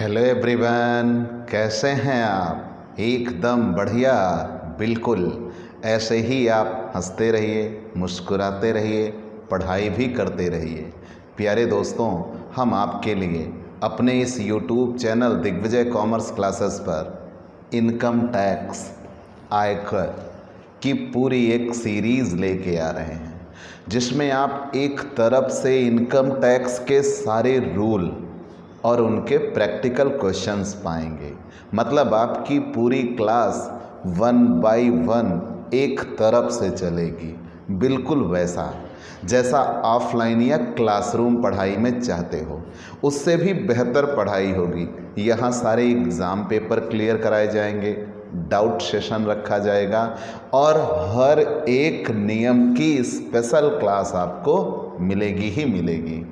Hello everyone, कैसे हैं आप? एकदम बढ़िया। बिल्कुल ऐसे ही आप हंसते रहिए, मुस्कुराते रहिए, पढ़ाई भी करते रहिए। प्यारे दोस्तों, हम आपके लिए अपने इस YouTube channel Digvijay commerce classes पर इनकम टैक्स, आयकर की पूरी एक सीरीज़ लेके आ रहे हैं, जिसमें आप एक तरफ से इनकम टैक्स के सारे रूल और उनके प्रैक्टिकल क्वेश्चंस पाएंगे। मतलब आपकी पूरी क्लास 1 बाय 1 एक तरफ से चलेगी, बिल्कुल वैसा जैसा ऑफलाइन या क्लासरूम पढ़ाई में चाहते हो। उससे भी बेहतर पढ़ाई होगी। यहाँ सारे एग्ज़ाम पेपर क्लियर कराए जाएंगे, डाउट सेशन रखा जाएगा और हर एक नियम की स्पेशल क्लास आपको मिलेगी ही मिलेगी।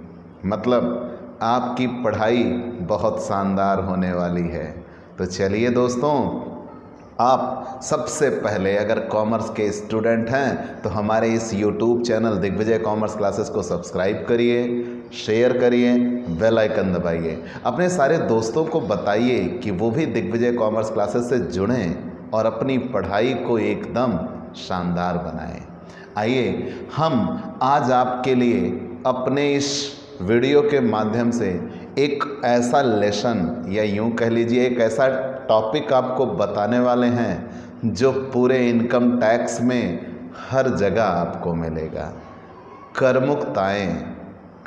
मतलब आपकी पढ़ाई बहुत शानदार होने वाली है। तो चलिए दोस्तों, आप सबसे पहले अगर कॉमर्स के स्टूडेंट हैं तो हमारे इस YouTube channel Digvijay commerce classes को सब्सक्राइब करिए, शेयर करिए, बेल आइकन दबाइए। अपने सारे दोस्तों को बताइए कि वो भी दिग्विजय कॉमर्स क्लासेस से जुड़ें और अपनी पढ़ाई को एकदम शानदार बनाएं। आइए हम आज आपके लिए अपने इस वीडियो के माध्यम से एक ऐसा लेसन या यूं कह लीजिए एक ऐसा टॉपिक आपको बताने वाले हैं जो पूरे इनकम टैक्स में हर जगह आपको मिलेगा। कर मुक्त आएँ,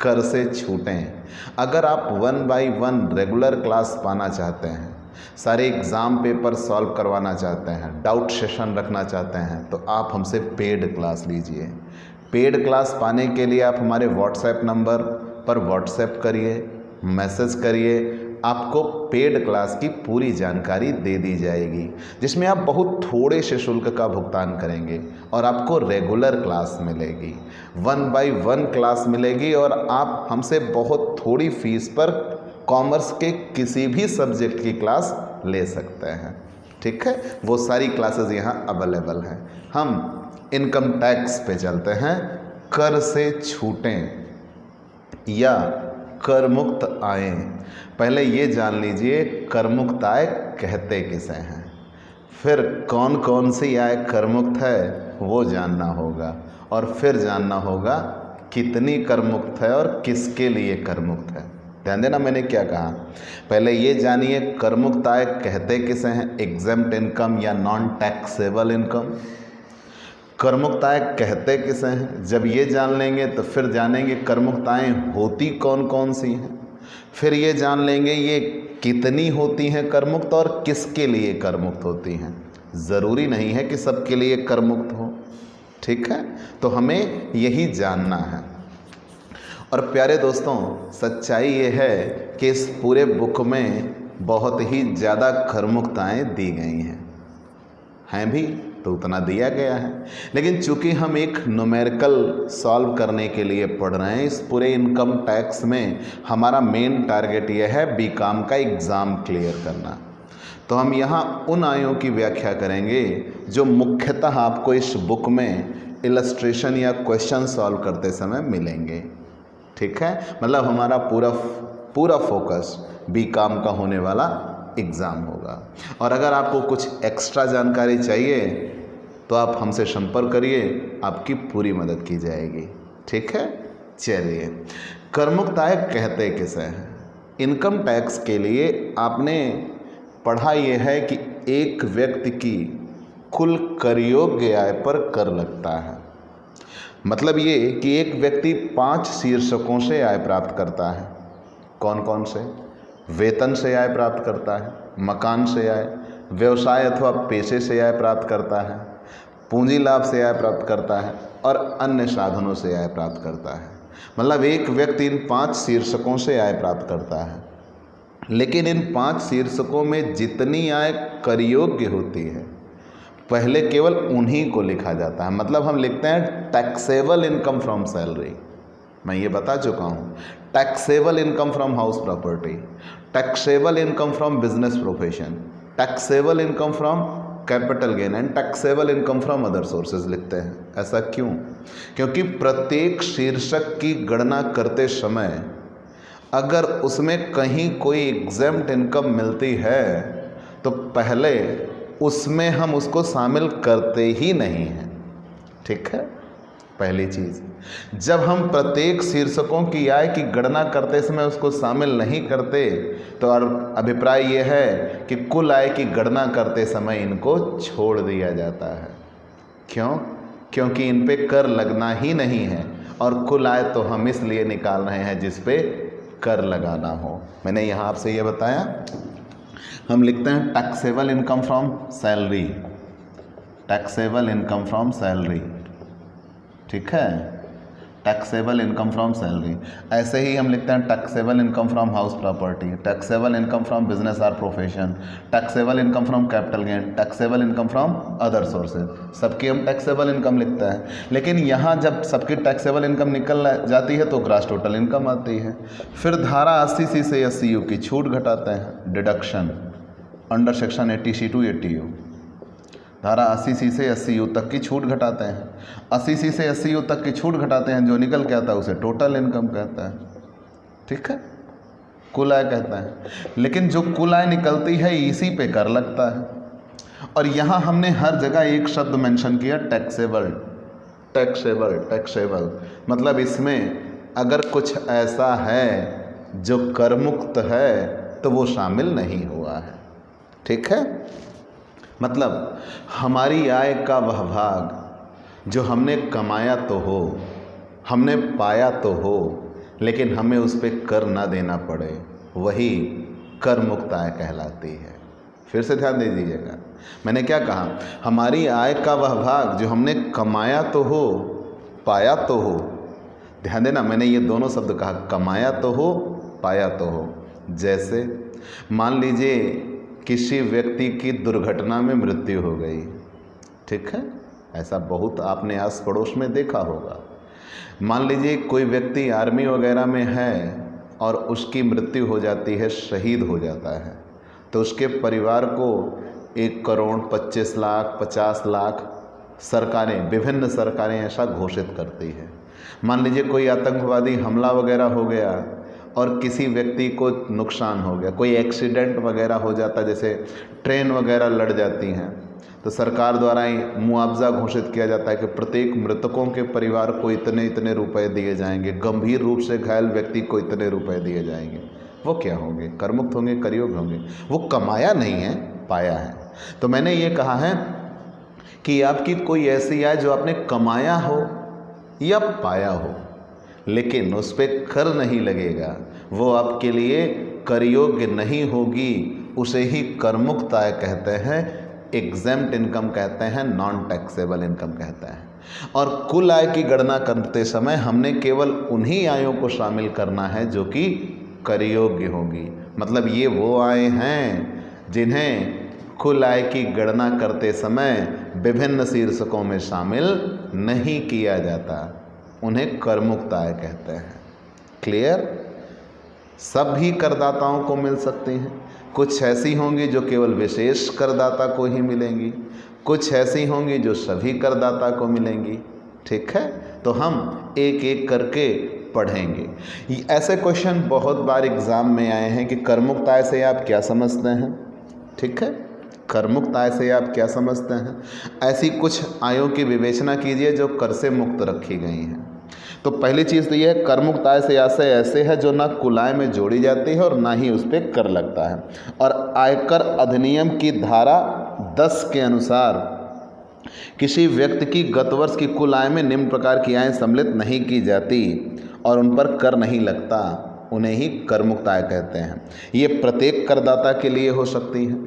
कर से छूटें। अगर आप 1 बाय 1 रेगुलर क्लास पाना चाहते हैं, सारे एग्ज़ाम पेपर सॉल्व करवाना चाहते हैं, डाउट सेशन रखना चाहते हैं, तो आप हमसे पेड क्लास लीजिए। पेड क्लास पाने के लिए आप हमारे व्हाट्सएप नंबर पर व्हाट्सएप करिए, मैसेज करिए, आपको पेड क्लास की पूरी जानकारी दे दी जाएगी, जिसमें आप बहुत थोड़े से शुल्क का भुगतान करेंगे और आपको रेगुलर क्लास मिलेगी। 1 बाय 1 क्लास मिलेगी और आप हमसे बहुत थोड़ी फीस पर कॉमर्स के किसी भी सब्जेक्ट की क्लास ले सकते हैं। ठीक है, वो सारी क्लासेस यहाँ अवेलेबल हैं। हम इनकम टैक्स पे चलते हैं। कर से छूटें या कर मुक्त आय। पहले ये जान लीजिए कर मुक्त आय कहते किसे हैं, फिर कौन कौन सी आय कर मुक्त है वो जानना होगा, और फिर जानना होगा कितनी कर मुक्त है और किसके लिए कर मुक्त है। ध्यान देना मैंने क्या कहा। पहले ये जानिए कर मुक्त आय कहते किसे हैं, एग्जेम्प्ट इनकम या नॉन टैक्सेबल इनकम। कर मुक्त आय कहते किसे हैं, जब ये जान लेंगे तो फिर जानेंगे कर मुक्त आय होती कौन कौन सी हैं, फिर ये जान लेंगे ये कितनी होती हैं कर मुक्त और किसके लिए कर मुक्त होती हैं। ज़रूरी नहीं है कि सबके लिए कर मुक्त हो, ठीक है, तो हमें यही जानना है। और प्यारे दोस्तों, सच्चाई ये है कि इस पूरे बुक में बहुत ही ज़्यादा कर मुक्त आय दी गई हैं भी तो उतना दिया गया है, लेकिन चूंकि हम एक न्यूमेरिकल सॉल्व करने के लिए पढ़ रहे हैं, इस पूरे इनकम टैक्स में हमारा मेन टारगेट यह है बीकॉम का एग्ज़ाम क्लियर करना। तो हम यहाँ उन आयों की व्याख्या करेंगे जो मुख्यतः आपको इस बुक में इलस्ट्रेशन या क्वेश्चन सॉल्व करते समय मिलेंगे। ठीक है, मतलब हमारा पूरा फोकस बीकॉम का होने वाला एग्ज़ाम होगा। और अगर आपको कुछ एक्स्ट्रा जानकारी चाहिए तो आप हमसे संपर्क करिए, आपकी पूरी मदद की जाएगी। ठीक है, चलिए कर मुक्त आय कहते किसे हैं। इनकम टैक्स के लिए आपने पढ़ा यह है कि एक व्यक्ति की कुल कर योग्य आय पर कर लगता है। मतलब ये कि एक व्यक्ति 5 शीर्षकों से आय प्राप्त करता है। कौन कौन से? वेतन से आय प्राप्त करता है, मकान से आय, व्यवसाय अथवा पेशे से आय प्राप्त करता है, पूंजी लाभ से आय प्राप्त करता है और अन्य साधनों से आय प्राप्त करता है। मतलब एक व्यक्ति इन 5 शीर्षकों से आय प्राप्त करता है, लेकिन इन 5 शीर्षकों में जितनी आय कर योग्य होती है पहले केवल उन्हीं को लिखा जाता है। मतलब हम लिखते हैं टैक्सेबल इनकम फ्रॉम सैलरी, मैं ये बता चुका हूँ, taxable income from house property, taxable income from business profession, taxable income from capital gain and taxable income from other sources लिखते हैं। ऐसा क्यों? क्योंकि प्रत्येक शीर्षक की गणना करते समय अगर उसमें कहीं कोई एग्जैम्प्ट इनकम मिलती है तो पहले उसमें हम उसको शामिल करते ही नहीं हैं। ठीक है, पहली चीज़। जब हम प्रत्येक शीर्षकों की आय की गणना करते समय उसको शामिल नहीं करते तो अभिप्राय ये है कि कुल आय की गणना करते समय इनको छोड़ दिया जाता है। क्यों? क्योंकि इन पे कर लगना ही नहीं है, और कुल आय तो हम इसलिए निकाल रहे हैं जिस पे कर लगाना हो। मैंने यहाँ आपसे ये बताया, हम लिखते हैं taxable income from salary, taxable income from salary. ठीक है, टैक्सेबल इनकम फ्रॉम सैलरी। ऐसे ही हम लिखते हैं taxable income from house property, taxable income from business और profession, taxable income from capital gain, taxable income from other sources. सबकी हम taxable income लिखते हैं, लेकिन यहाँ जब सबकी टैक्सेबल इनकम निकल जाती है तो ग्रॉस टोटल इनकम आती है। फिर धारा 80C से 80U की छूट घटाते हैं, deduction under section 80C to 80U। धारा 80C से 80U तक की छूट घटाते हैं, 80C से 80U तक की छूट घटाते हैं, जो निकल के आता है उसे टोटल इनकम कहता है। ठीक है, कुल आय कहता है। लेकिन जो कुल आय निकलती है इसी पे कर लगता है, और यहाँ हमने हर जगह एक शब्द मेंशन किया, टैक्सेबल। टैक्सेबल टैक्सेबल मतलब इसमें अगर कुछ ऐसा है जो कर मुक्त है तो वो शामिल नहीं हुआ है। ठीक है, मतलब हमारी आय का वह भाग जो हमने कमाया तो हो, हमने पाया तो हो, लेकिन हमें उस पर कर ना देना पड़े, वही कर मुक्त आय कहलाती है। फिर से ध्यान दे दीजिएगा, मैंने क्या कहा, हमारी आय का वह भाग जो हमने कमाया तो हो, पाया तो हो। ध्यान देना, मैंने ये दोनों शब्द कहा, कमाया तो हो, पाया तो हो। जैसे मान लीजिए किसी व्यक्ति की दुर्घटना में मृत्यु हो गई। ठीक है, ऐसा बहुत आपने आस पड़ोस में देखा होगा। मान लीजिए कोई व्यक्ति आर्मी वगैरह में है और उसकी मृत्यु हो जाती है, शहीद हो जाता है, तो उसके परिवार को 1 करोड़ 25 लाख 50 लाख सरकारें, विभिन्न सरकारें ऐसा घोषित करती है। मान लीजिए कोई आतंकवादी हमला वगैरह हो गया और किसी व्यक्ति को नुकसान हो गया, कोई एक्सीडेंट वगैरह हो जाता, जैसे ट्रेन वगैरह लड़ जाती हैं, तो सरकार द्वारा ही मुआवजा घोषित किया जाता है कि प्रत्येक मृतकों के परिवार को इतने इतने रुपए दिए जाएंगे, गंभीर रूप से घायल व्यक्ति को इतने रुपए दिए जाएंगे। वो क्या होंगे? करमुक्त होंगे, करयोग होंगे। वो कमाया नहीं है, पाया है। तो मैंने ये कहा है कि आपकी कोई ऐसी आय जो आपने कमाया हो या पाया हो, लेकिन उस पर कर नहीं लगेगा, वो आपके लिए कर योग्य नहीं होगी, उसे ही करमुक्त आय कहते हैं, एग्जेम्प्ट इनकम कहते हैं, नॉन टैक्सेबल इनकम कहते हैं। और कुल आय की गणना करते समय हमने केवल उन्हीं आयों को शामिल करना है जो कि कर योग्य होगी। मतलब ये वो आय हैं जिन्हें कुल आय की गणना करते समय विभिन्न शीर्षकों में शामिल नहीं किया जाता, उन्हें करमुक्त आय कहते हैं। क्लियर? सभी करदाताओं को मिल सकती हैं, कुछ ऐसी होंगी जो केवल विशेष करदाता को ही मिलेंगी, कुछ ऐसी होंगी जो सभी करदाता को मिलेंगी। ठीक है, तो हम एक एक करके पढ़ेंगे। ऐसे क्वेश्चन बहुत बार एग्जाम में आए हैं कि करमुक्त आय से आप क्या समझते हैं। ठीक है, करमुक्त आय से आप क्या समझते हैं। ऐसी कुछ आयों की विवेचना कीजिए जो कर से मुक्त रखी गई हैं। तो पहली चीज़ तो यह है, करमुक्त आय से ऐसे है जो ना कुल आय में जोड़ी जाती है और ना ही उस पर कर लगता है। और आयकर अधिनियम की धारा 10 के अनुसार किसी व्यक्ति की गत वर्ष की कुल आय में निम्न प्रकार की आय सम्मिलित नहीं की जाती और उन पर कर नहीं लगता, उन्हें ही करमुक्त आय कहते हैं। ये प्रत्येक करदाता के लिए हो सकती हैं,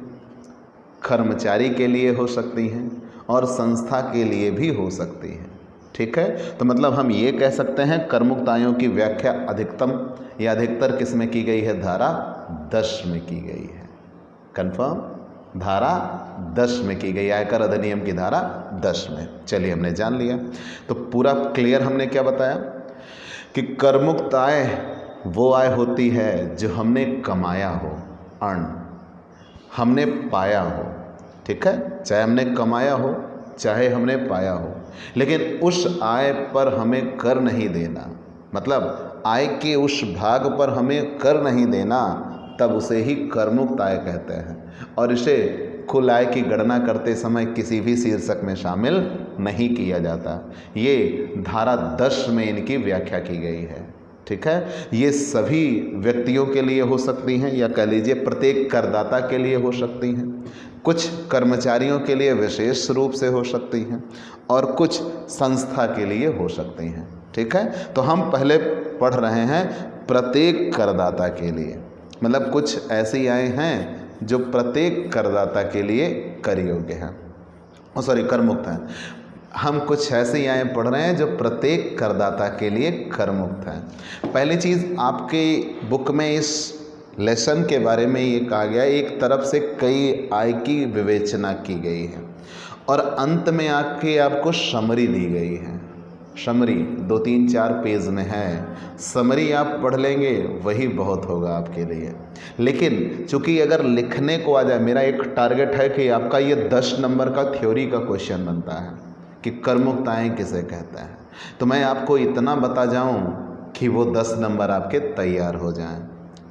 कर्मचारी के लिए हो सकती हैं और संस्था के लिए भी हो सकती है। ठीक है, तो मतलब हम ये कह सकते हैं करमुक्त आयों की व्याख्या अधिकतम या अधिकतर किस में की गई है? धारा 10 में की गई है। कंफर्म? धारा 10 में की गई, आयकर अधिनियम की धारा 10 में। चलिए, हमने जान लिया। तो पूरा क्लियर हमने क्या बताया कि करमुक्त आय वो आय होती है जो हमने कमाया हो, अर्न, हमने पाया हो। ठीक है, चाहे हमने कमाया हो चाहे हमने पाया हो, लेकिन उस आय पर हमें कर नहीं देना, मतलब आय के उस भाग पर हमें कर नहीं देना, तब उसे ही करमुक्त आय कहते हैं। और इसे कुल आय की गणना करते समय किसी भी शीर्षक में शामिल नहीं किया जाता। ये धारा 10 में इनकी व्याख्या की गई है। ठीक है, ये सभी व्यक्तियों के लिए हो सकती हैं, या कह लीजिए प्रत्येक करदाता के लिए हो सकती हैं, कुछ कर्मचारियों के लिए विशेष रूप से हो सकती हैं, और कुछ संस्था के लिए हो सकती हैं। ठीक है, तो हम पहले पढ़ रहे हैं प्रत्येक करदाता के लिए, मतलब कुछ ऐसी आय हैं जो प्रत्येक करदाता के लिए कर योग्य हैं, करमुक्त हैं। हम कुछ ऐसी आय पढ़ रहे हैं जो प्रत्येक करदाता के लिए करमुक्त हैं। पहली चीज़, आपके बुक में इस लेसन के बारे में ये कहा गया, एक तरफ से कई आय की विवेचना की गई है और अंत में आके आपको समरी दी गई है। समरी 2-3-4 पेज में है, समरी आप पढ़ लेंगे वही बहुत होगा आपके लिए। लेकिन चूंकि अगर लिखने को आ जाए, मेरा एक टारगेट है कि आपका ये 10 नंबर का थ्योरी का क्वेश्चन बनता है कि करमुक्त आय किसे कहते हैं, तो मैं आपको इतना बता जाऊं कि वो 10 नंबर आपके तैयार हो जाएं।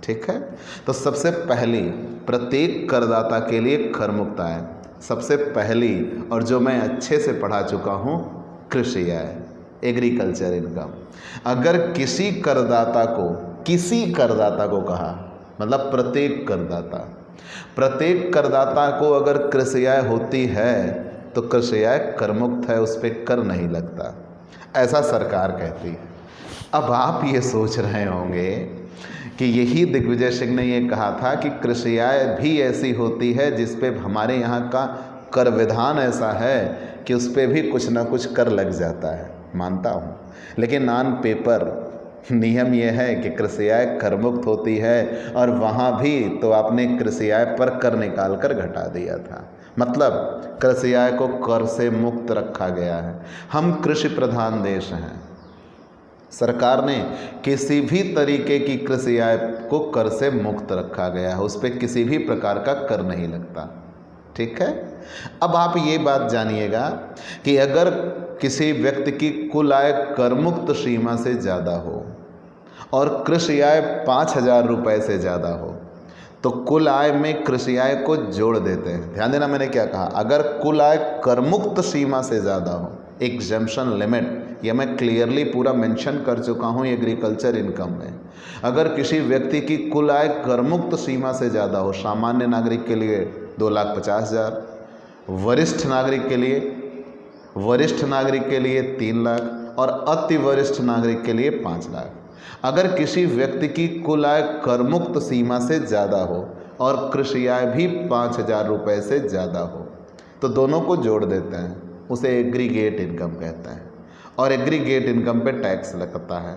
ठीक है, तो सबसे पहली प्रत्येक करदाता के लिए करमुक्त आय, सबसे पहली और जो मैं अच्छे से पढ़ा चुका हूँ, कृषि आय, एग्रीकल्चर इनकम। अगर किसी करदाता को कहा, मतलब प्रत्येक करदाता को अगर कृषि आय होती है तो कृषि आय करमुक्त है, उस पर कर नहीं लगता, ऐसा सरकार कहती है। अब आप ये सोच रहे होंगे कि यही दिग्विजय सिंह ने ये कहा था कि कृषि आय भी ऐसी होती है जिस पे हमारे यहाँ का कर विधान ऐसा है कि उस पर भी कुछ ना कुछ कर लग जाता है, मानता हूँ, लेकिन ऑन पेपर नियम यह है कि कृषि आय करमुक्त होती है, और वहाँ भी तो आपने कृषि आय पर कर निकाल कर घटा दिया था, मतलब कृषि आय को कर से मुक्त रखा गया है। हम कृषि प्रधान देश हैं, सरकार ने किसी भी तरीके की कृषि आय को कर से मुक्त रखा गया है, उस पर किसी भी प्रकार का कर नहीं लगता। ठीक है, अब आप ये बात जानिएगा कि अगर किसी व्यक्ति की कुल आय करमुक्त सीमा से ज़्यादा हो और कृषि आय 5,000 रुपये से ज़्यादा हो, तो कुल आय में कृषि आय को जोड़ देते हैं। ध्यान देना मैंने क्या कहा, अगर कुल आय करमुक्त सीमा से ज़्यादा हो, एग्जम्पशन लिमिट, यह मैं क्लियरली पूरा मेंशन कर चुका हूँ एग्रीकल्चर इनकम में। अगर किसी व्यक्ति की कुल आय करमुक्त सीमा से ज़्यादा हो, सामान्य नागरिक के लिए 2,50,000, वरिष्ठ नागरिक के लिए 3 लाख और अति वरिष्ठ नागरिक के लिए 5 लाख। अगर किसी व्यक्ति की कुल आय करमुक्त सीमा से ज़्यादा हो और कृषि आय भी 5,000 रुपये से ज़्यादा हो, तो दोनों को जोड़ देते हैं, उसे एग्रीगेट इनकम कहते हैं, और एग्रीगेट इनकम पे टैक्स लगता है।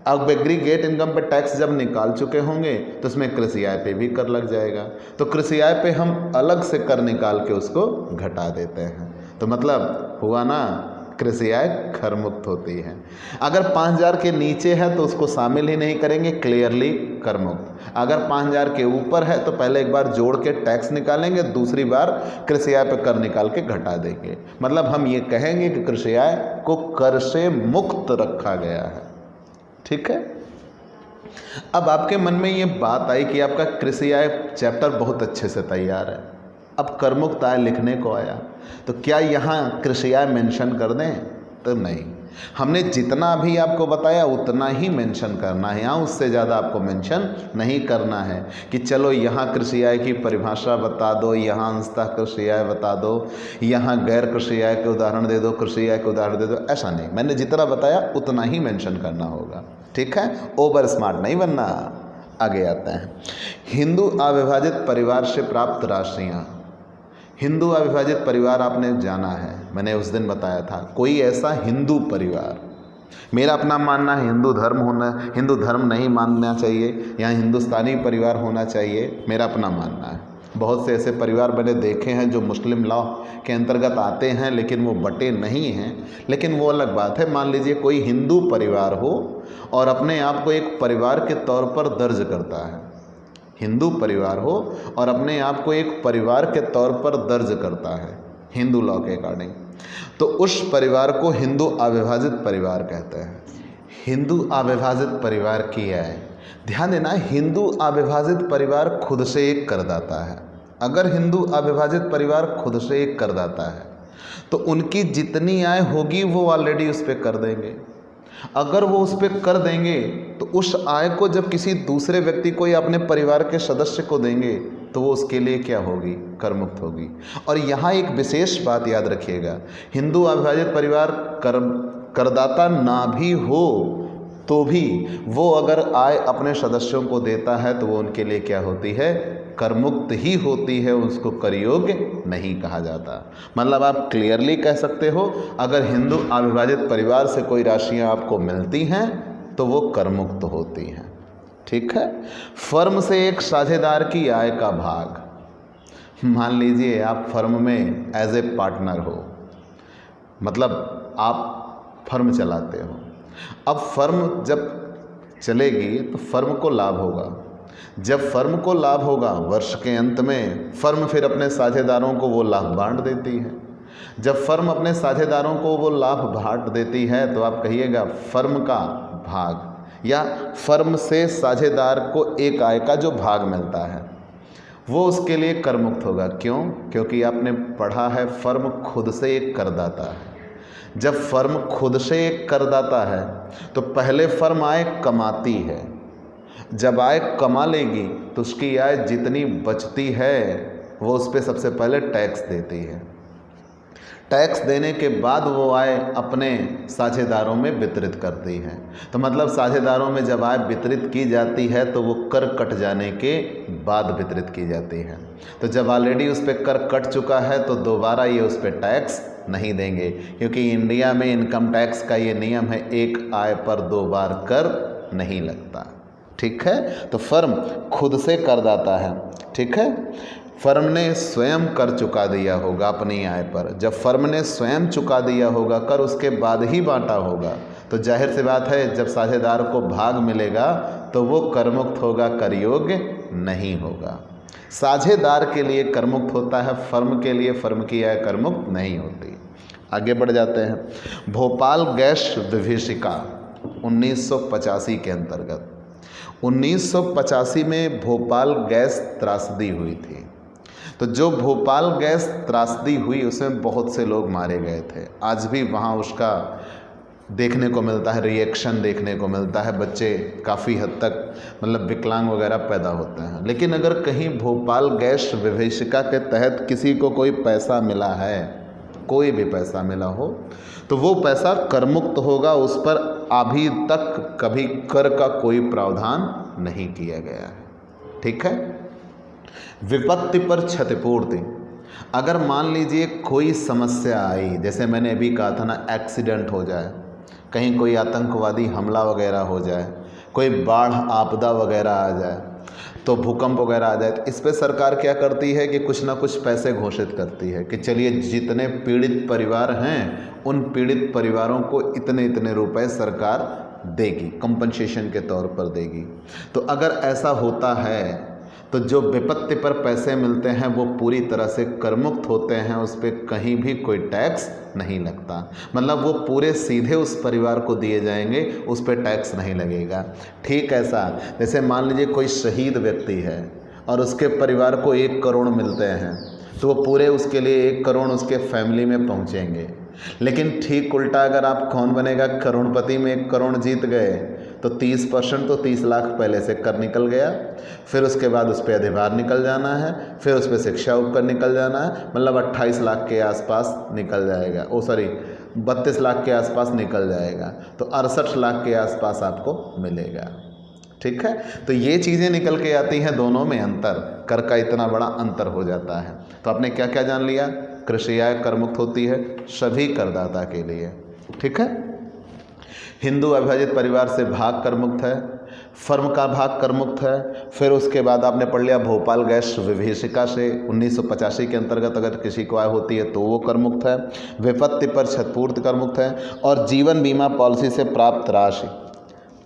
अब एग्रीगेट इनकम पे टैक्स जब निकाल चुके होंगे तो उसमें कृषि आय पे भी कर लग जाएगा, तो कृषि आय पे हम अलग से कर निकाल के उसको घटा देते हैं। तो मतलब हुआ ना, कृषि आय करमुक्त होती है। अगर 5,000 के नीचे है तो उसको शामिल ही नहीं करेंगे, क्लियरली करमुक्त। अगर 5,000 के ऊपर है तो पहले एक बार जोड़ के टैक्स निकालेंगे, दूसरी बार कृषि आय पे कर निकाल के घटा देंगे। मतलब हम ये कहेंगे कि कृषि आय को कर से मुक्त रखा गया है। ठीक है, अब आपके मन में ये बात आई कि आपका कृषि आय चैप्टर बहुत अच्छे से तैयार है, अब करमुक्त आय लिखने को आया, तो क्या यहाँ कृषि आय मेंशन कर दें? तो नहीं, हमने जितना भी आपको बताया उतना ही मेंशन करना है, यहाँ उससे ज़्यादा आपको मेंशन नहीं करना है कि चलो यहाँ कृषि आय की परिभाषा बता दो, यहाँ अंशतः कृषि आय बता दो, यहाँ गैर कृषि आय के उदाहरण दे दो, कृषि आय के उदाहरण दे दो, ऐसा नहीं। मैंने जितना बताया उतना ही मेंशन करना होगा। ठीक है, ओवर स्मार्ट नहीं बनना। आगे आते हैं, हिंदू अविभाजित परिवार से प्राप्त राशियाँ। हिंदू अविभाजित परिवार आपने जाना है, मैंने उस दिन बताया था, कोई ऐसा हिंदू परिवार, मेरा अपना मानना है हिंदू धर्म नहीं मानना चाहिए, यहाँ हिंदुस्तानी परिवार होना चाहिए, मेरा अपना मानना है। बहुत से ऐसे परिवार मैंने देखे हैं जो मुस्लिम लॉ के अंतर्गत आते हैं लेकिन वो बटे नहीं हैं, लेकिन वो अलग बात है। मान लीजिए कोई हिंदू परिवार हो और अपने आप को एक परिवार के तौर पर दर्ज करता है, हिंदू परिवार हो और अपने आप को एक परिवार के तौर पर दर्ज करता है हिंदू लॉ के अकॉर्डिंग, तो उस परिवार को हिंदू अविभाजित परिवार कहते हैं। हिंदू अविभाजित परिवार की आय। ध्यान देना, हिंदू अविभाजित परिवार खुद से एक करदाता है। अगर हिंदू अविभाजित परिवार खुद से एक करदाता है तो उनकी जितनी आय होगी वो ऑलरेडी उस पर कर देंगे। अगर वो उस पर कर देंगे तो उस आय को जब किसी दूसरे व्यक्ति को या अपने परिवार के सदस्य को देंगे तो वो उसके लिए क्या होगी? कर मुक्त होगी। और यहाँ एक विशेष बात याद रखिएगा, हिंदू अविभाजित परिवार करदाता ना भी हो तो भी वो अगर आय अपने सदस्यों को देता है तो वो उनके लिए क्या होती है? कर मुक्त ही होती है, उसको कर योग्य नहीं कहा जाता। मतलब आप क्लियरली कह सकते हो, अगर हिंदू अविभाजित परिवार से कोई राशियां आपको मिलती हैं तो वो कर मुक्त होती हैं। ठीक है। फर्म से एक साझेदार की आय का भाग, मान लीजिए आप फर्म में एज ए पार्टनर हो, मतलब आप फर्म चलाते हो। अब फर्म जब चलेगी तो फर्म को लाभ होगा। जब फर्म को लाभ होगा, वर्ष के अंत में फर्म फिर अपने साझेदारों को वो लाभ बांट देती है। जब फर्म अपने साझेदारों को वो लाभ बांट देती है तो आप कहिएगा फर्म का भाग, या फर्म से साझेदार को एक आय का जो भाग मिलता है वो उसके लिए कर मुक्त होगा। क्यों? क्योंकि आपने पढ़ा है फर्म खुद से एक करदाता है। जब फर्म खुद से एक करदाता है तो पहले फर्म आय कमाती है। जब आय कमा लेगी तो उसकी आय जितनी बचती है वो उस पर सबसे पहले टैक्स देती है। टैक्स देने के बाद वो आय अपने साझेदारों में वितरित करती है। तो मतलब साझेदारों में जब आय वितरित की जाती है तो वो कर कट जाने के बाद वितरित की जाती है। तो जब ऑलरेडी उस पर कर कट चुका है तो दोबारा ये उस पर टैक्स नहीं देंगे, क्योंकि इंडिया में इनकम टैक्स का ये नियम है, एक आय पर 2 बार कर नहीं लगता। ठीक है। तो फर्म खुद से करदाता है। ठीक है। फर्म ने स्वयं कर चुका दिया होगा अपनी आय पर। जब फर्म ने स्वयं चुका दिया होगा कर, उसके बाद ही बांटा होगा, तो जाहिर सी बात है जब साझेदार को भाग मिलेगा तो वो कर मुक्त होगा, कर योग्य नहीं होगा। साझेदार के लिए कर मुक्त होता है, फर्म के लिए फर्म की आय कर मुक्त नहीं होती। आगे बढ़ जाते हैं। भोपाल गैस विभीषिका 1985 के अंतर्गत 1985 में भोपाल गैस त्रासदी हुई थी। तो जो भोपाल गैस त्रासदी हुई उसमें बहुत से लोग मारे गए थे। आज भी वहाँ उसका देखने को मिलता है, रिएक्शन देखने को मिलता है। बच्चे काफ़ी हद तक मतलब विकलांग वगैरह पैदा होते हैं। लेकिन अगर कहीं भोपाल गैस विभीषिका के तहत किसी को कोई पैसा मिला है, कोई भी पैसा मिला हो, तो वो पैसा कर मुक्त होगा। उस पर अभी तक कभी कर का कोई प्रावधान नहीं किया गया है। ठीक है। विपत्ति पर क्षतिपूर्ति, अगर मान लीजिए कोई समस्या आई, जैसे मैंने अभी कहा था ना, एक्सीडेंट हो जाए, कहीं कोई आतंकवादी हमला वगैरह हो जाए, कोई बाढ़ आपदा वगैरह आ जाए, तो भूकंप वगैरह आ जाए, तो इस पे सरकार क्या करती है कि कुछ ना कुछ पैसे घोषित करती है कि चलिए जितने पीड़ित परिवार हैं उन पीड़ित परिवारों को इतने इतने रुपए सरकार देगी, कंपनसेशन के तौर पर देगी। तो अगर ऐसा होता है तो जो विपत्ति पर पैसे मिलते हैं वो पूरी तरह से करमुक्त होते हैं, उस पर कहीं भी कोई टैक्स नहीं लगता। मतलब वो पूरे सीधे उस परिवार को दिए जाएंगे, उस पर टैक्स नहीं लगेगा। ठीक ऐसा जैसे मान लीजिए कोई शहीद व्यक्ति है और उसके परिवार को 1 करोड़ मिलते हैं तो वो पूरे उसके लिए 1 करोड़ उसके फैमिली में पहुँचेंगे। लेकिन ठीक उल्टा अगर आप कौन बनेगा, करोड़पति में 1 करोड़ जीत गए तो 30% तो 30 लाख पहले से कर निकल गया, फिर उसके बाद उस पर अधिभार निकल जाना है, फिर उस पर शिक्षा उपकर निकल जाना है, मतलब 28 लाख के आसपास निकल जाएगा। 32 लाख के आसपास निकल जाएगा, तो 68 लाख के आसपास आपको मिलेगा। ठीक है। तो ये चीज़ें निकल के आती हैं, दोनों में अंतर, कर का इतना बड़ा अंतर हो जाता है। तो आपने क्या क्या जान लिया? कृषि आय कर मुक्त होती है सभी करदाता के लिए। ठीक है। हिंदू अविभाजित परिवार से भाग कर मुक्त है, फर्म का भाग कर मुक्त है। फिर उसके बाद आपने पढ़ लिया भोपाल गैस विभीषिका से 1985 के अंतर्गत अगर किसी को आय होती है तो वो कर मुक्त है। विपत्ति पर क्षतिपूर्ति कर मुक्त है। और जीवन बीमा पॉलिसी से प्राप्त राशि,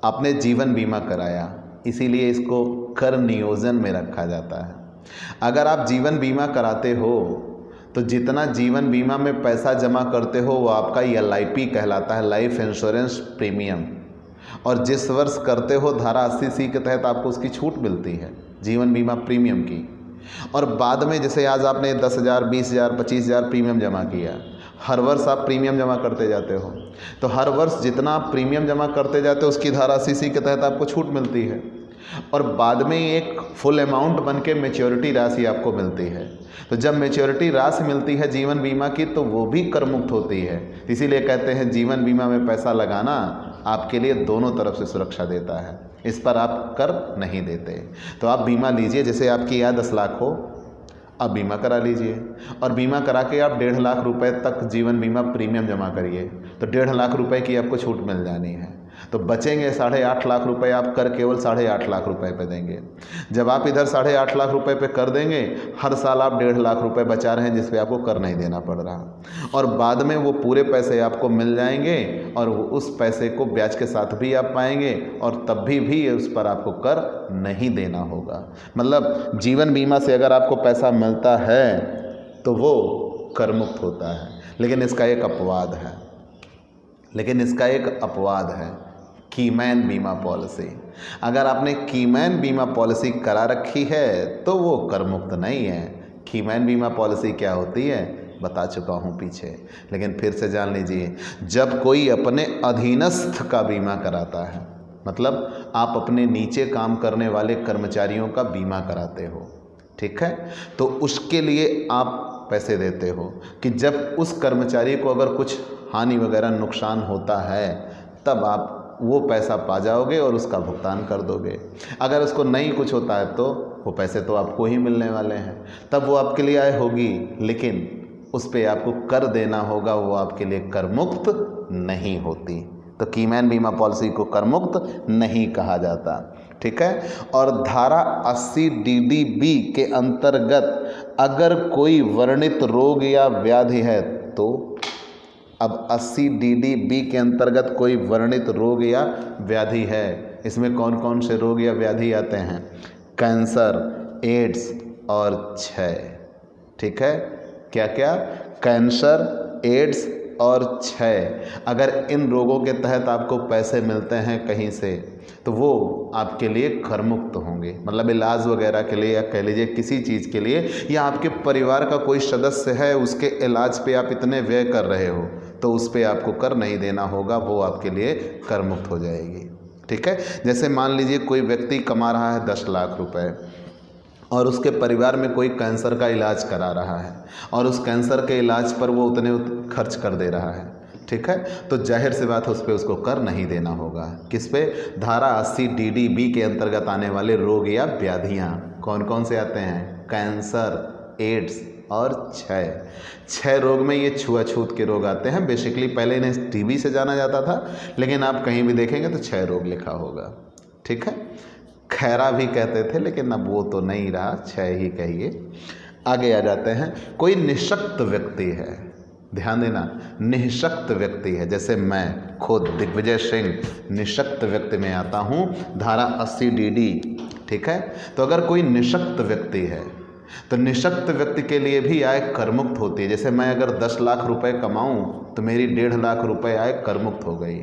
आपने जीवन बीमा कराया इसीलिए इसको कर नियोजन में रखा जाता है। अगर आप जीवन बीमा कराते हो तो जितना जीवन बीमा में पैसा जमा करते हो वो आपका LIP कहलाता है, लाइफ इंश्योरेंस प्रीमियम। और जिस वर्ष करते हो धारा 80C के तहत आपको उसकी छूट मिलती है जीवन बीमा प्रीमियम की। और बाद में जैसे आज आपने 10,000, 20,000, 25,000 प्रीमियम जमा किया, हर वर्ष आप प्रीमियम जमा करते जाते हो, तो हर वर्ष जितना आप प्रीमियम जमा करते जाते हो उसकी धारा 80C के तहत आपको छूट मिलती है। और बाद में एक फुल अमाउंट बन के मेच्योरिटी राशि आपको मिलती है। तो जब मेच्योरिटी राशि मिलती है जीवन बीमा की तो वो भी कर मुक्त होती है। इसीलिए कहते हैं जीवन बीमा में पैसा लगाना आपके लिए दोनों तरफ से सुरक्षा देता है, इस पर आप कर नहीं देते। तो आप बीमा लीजिए, जैसे आपकी आय 10 लाख हो, आप बीमा करा लीजिए और बीमा करा के आप 1.5 लाख रुपए तक जीवन बीमा प्रीमियम जमा करिए तो 1.5 लाख रुपए की आपको छूट मिल जानी है। तो बचेंगे 8.5 लाख रुपए, आप कर केवल 8.5 लाख रुपए पे देंगे। जब आप इधर 8.5 लाख रुपए पे कर देंगे, हर साल आप 1.5 लाख रुपए बचा रहे हैं जिस पे आपको कर नहीं देना पड़ रहा, और बाद में वो पूरे पैसे आपको मिल जाएंगे और उस पैसे को ब्याज के साथ भी आप पाएंगे और तब भी उस पर आपको कर नहीं देना होगा। मतलब जीवन बीमा से अगर आपको पैसा मिलता है तो वो कर मुक्त होता है। लेकिन इसका एक अपवाद है, कीमैन बीमा पॉलिसी। अगर आपने कीमैन बीमा पॉलिसी करा रखी है तो वो कर मुक्त नहीं है। कीमैन बीमा पॉलिसी क्या होती है बता चुका हूँ पीछे, लेकिन फिर से जान लीजिए। जब कोई अपने अधीनस्थ का बीमा कराता है, मतलब आप अपने नीचे काम करने वाले कर्मचारियों का बीमा कराते हो, ठीक है, तो उसके लिए आप पैसे देते हो कि जब उस कर्मचारी को अगर कुछ हानि वगैरह नुकसान होता है तब आप वो पैसा पा जाओगे और उसका भुगतान कर दोगे। अगर उसको नहीं कुछ होता है तो वो पैसे तो आपको ही मिलने वाले हैं, तब वो आपके लिए आय होगी, लेकिन उस पर आपको कर देना होगा, वो आपके लिए कर मुक्त नहीं होती। तो कीमैन बीमा पॉलिसी को कर मुक्त नहीं कहा जाता, ठीक है। और धारा 80DDB के अंतर्गत अगर कोई वर्णित रोग या व्याधि है तो, अब 80DDB के अंतर्गत कोई वर्णित रोग या व्याधि है, इसमें कौन कौन से रोग या व्याधि आते हैं? कैंसर, एड्स और क्षय, ठीक है। क्या क्या? कैंसर, एड्स और क्षय। अगर इन रोगों के तहत आपको पैसे मिलते हैं कहीं से तो वो आपके लिए कर मुक्त होंगे। मतलब इलाज वगैरह के लिए या कह लीजिए किसी चीज़ के लिए, या आपके परिवार का कोई सदस्य है उसके इलाज पे आप इतने व्यय कर रहे हो तो उस पर आपको कर नहीं देना होगा, वो आपके लिए कर मुक्त हो जाएगी, ठीक है। जैसे मान लीजिए कोई व्यक्ति कमा रहा है 10 लाख रुपए और उसके परिवार में कोई कैंसर का इलाज करा रहा है और उस कैंसर के इलाज पर वो उतने खर्च कर दे रहा है, ठीक है, तो जाहिर सी बात है उस पर उसको कर नहीं देना होगा। किस पे? धारा 80DDB के अंतर्गत आने वाले रोग या व्याधियाँ कौन कौन से आते हैं? कैंसर, एड्स और क्षय रोग में ये छुआछूत के रोग आते हैं। बेसिकली पहले इन्हें टीबी से जाना जाता था, लेकिन आप कहीं भी देखेंगे तो क्षय रोग लिखा होगा, ठीक है। खैरा भी कहते थे, लेकिन अब वो तो नहीं रहा, क्षय ही कहिए। आगे आ जाते हैं। कोई निःशक्त व्यक्ति है, ध्यान देना, निःशक्त व्यक्ति है, जैसे मैं खुद दिग्विजय सिंह निःशक्त व्यक्ति में आता हूँ, धारा 80DD, ठीक है। तो अगर कोई निःशक्त व्यक्ति है तो निःशक्त व्यक्ति के लिए भी आय करमुक्त होती है। जैसे मैं अगर 10 लाख रुपए कमाऊं तो मेरी 1.5 लाख रुपए आय करमुक्त हो गई,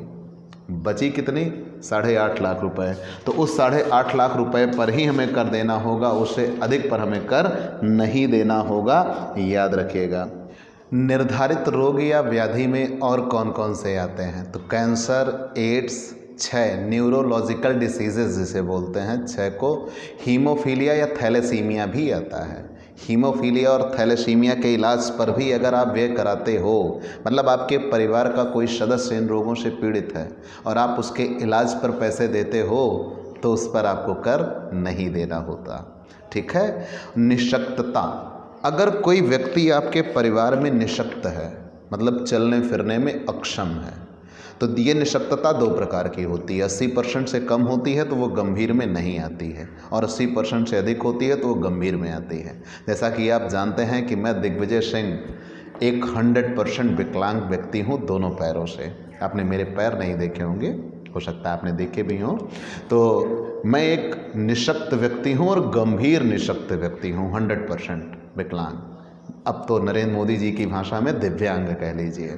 बची कितनी? 8.5 लाख रुपए। तो उस 8.5 लाख रुपए पर ही हमें कर देना होगा, उससे अधिक पर हमें कर नहीं देना होगा, याद रखिएगा। निर्धारित रोग या व्याधि में और कौन कौन से आते हैं? तो कैंसर, एड्स, क्षय, न्यूरोलॉजिकल डिसीजेज जिसे बोलते हैं, क्षय को हीमोफीलिया या थैलेसीमिया भी आता है। हीमोफीलिया और थैलेसीमिया के इलाज पर भी अगर आप व्यय कराते हो, मतलब आपके परिवार का कोई सदस्य इन रोगों से पीड़ित है और आप उसके इलाज पर पैसे देते हो तो उस पर आपको कर नहीं देना होता, ठीक है। निःशक्तता, अगर कोई व्यक्ति आपके परिवार में निःशक्त है, मतलब चलने फिरने में अक्षम है, तो ये निःशक्तता 2 प्रकार की होती है। 80% से कम होती है तो वो गंभीर में नहीं आती है, और 80% से अधिक होती है तो वो गंभीर में आती है। जैसा कि आप जानते हैं कि मैं दिग्विजय सिंह एक 100% विकलांग व्यक्ति हूँ दोनों पैरों से। आपने मेरे पैर नहीं देखे होंगे, हो सकता है आपने देखे भी हों। तो मैं एक निःशक्त व्यक्ति हूँ और गंभीर निःशक्त व्यक्ति हूँ, 100% विकलांग। अब तो नरेंद्र मोदी जी की भाषा में दिव्यांग कह लीजिए।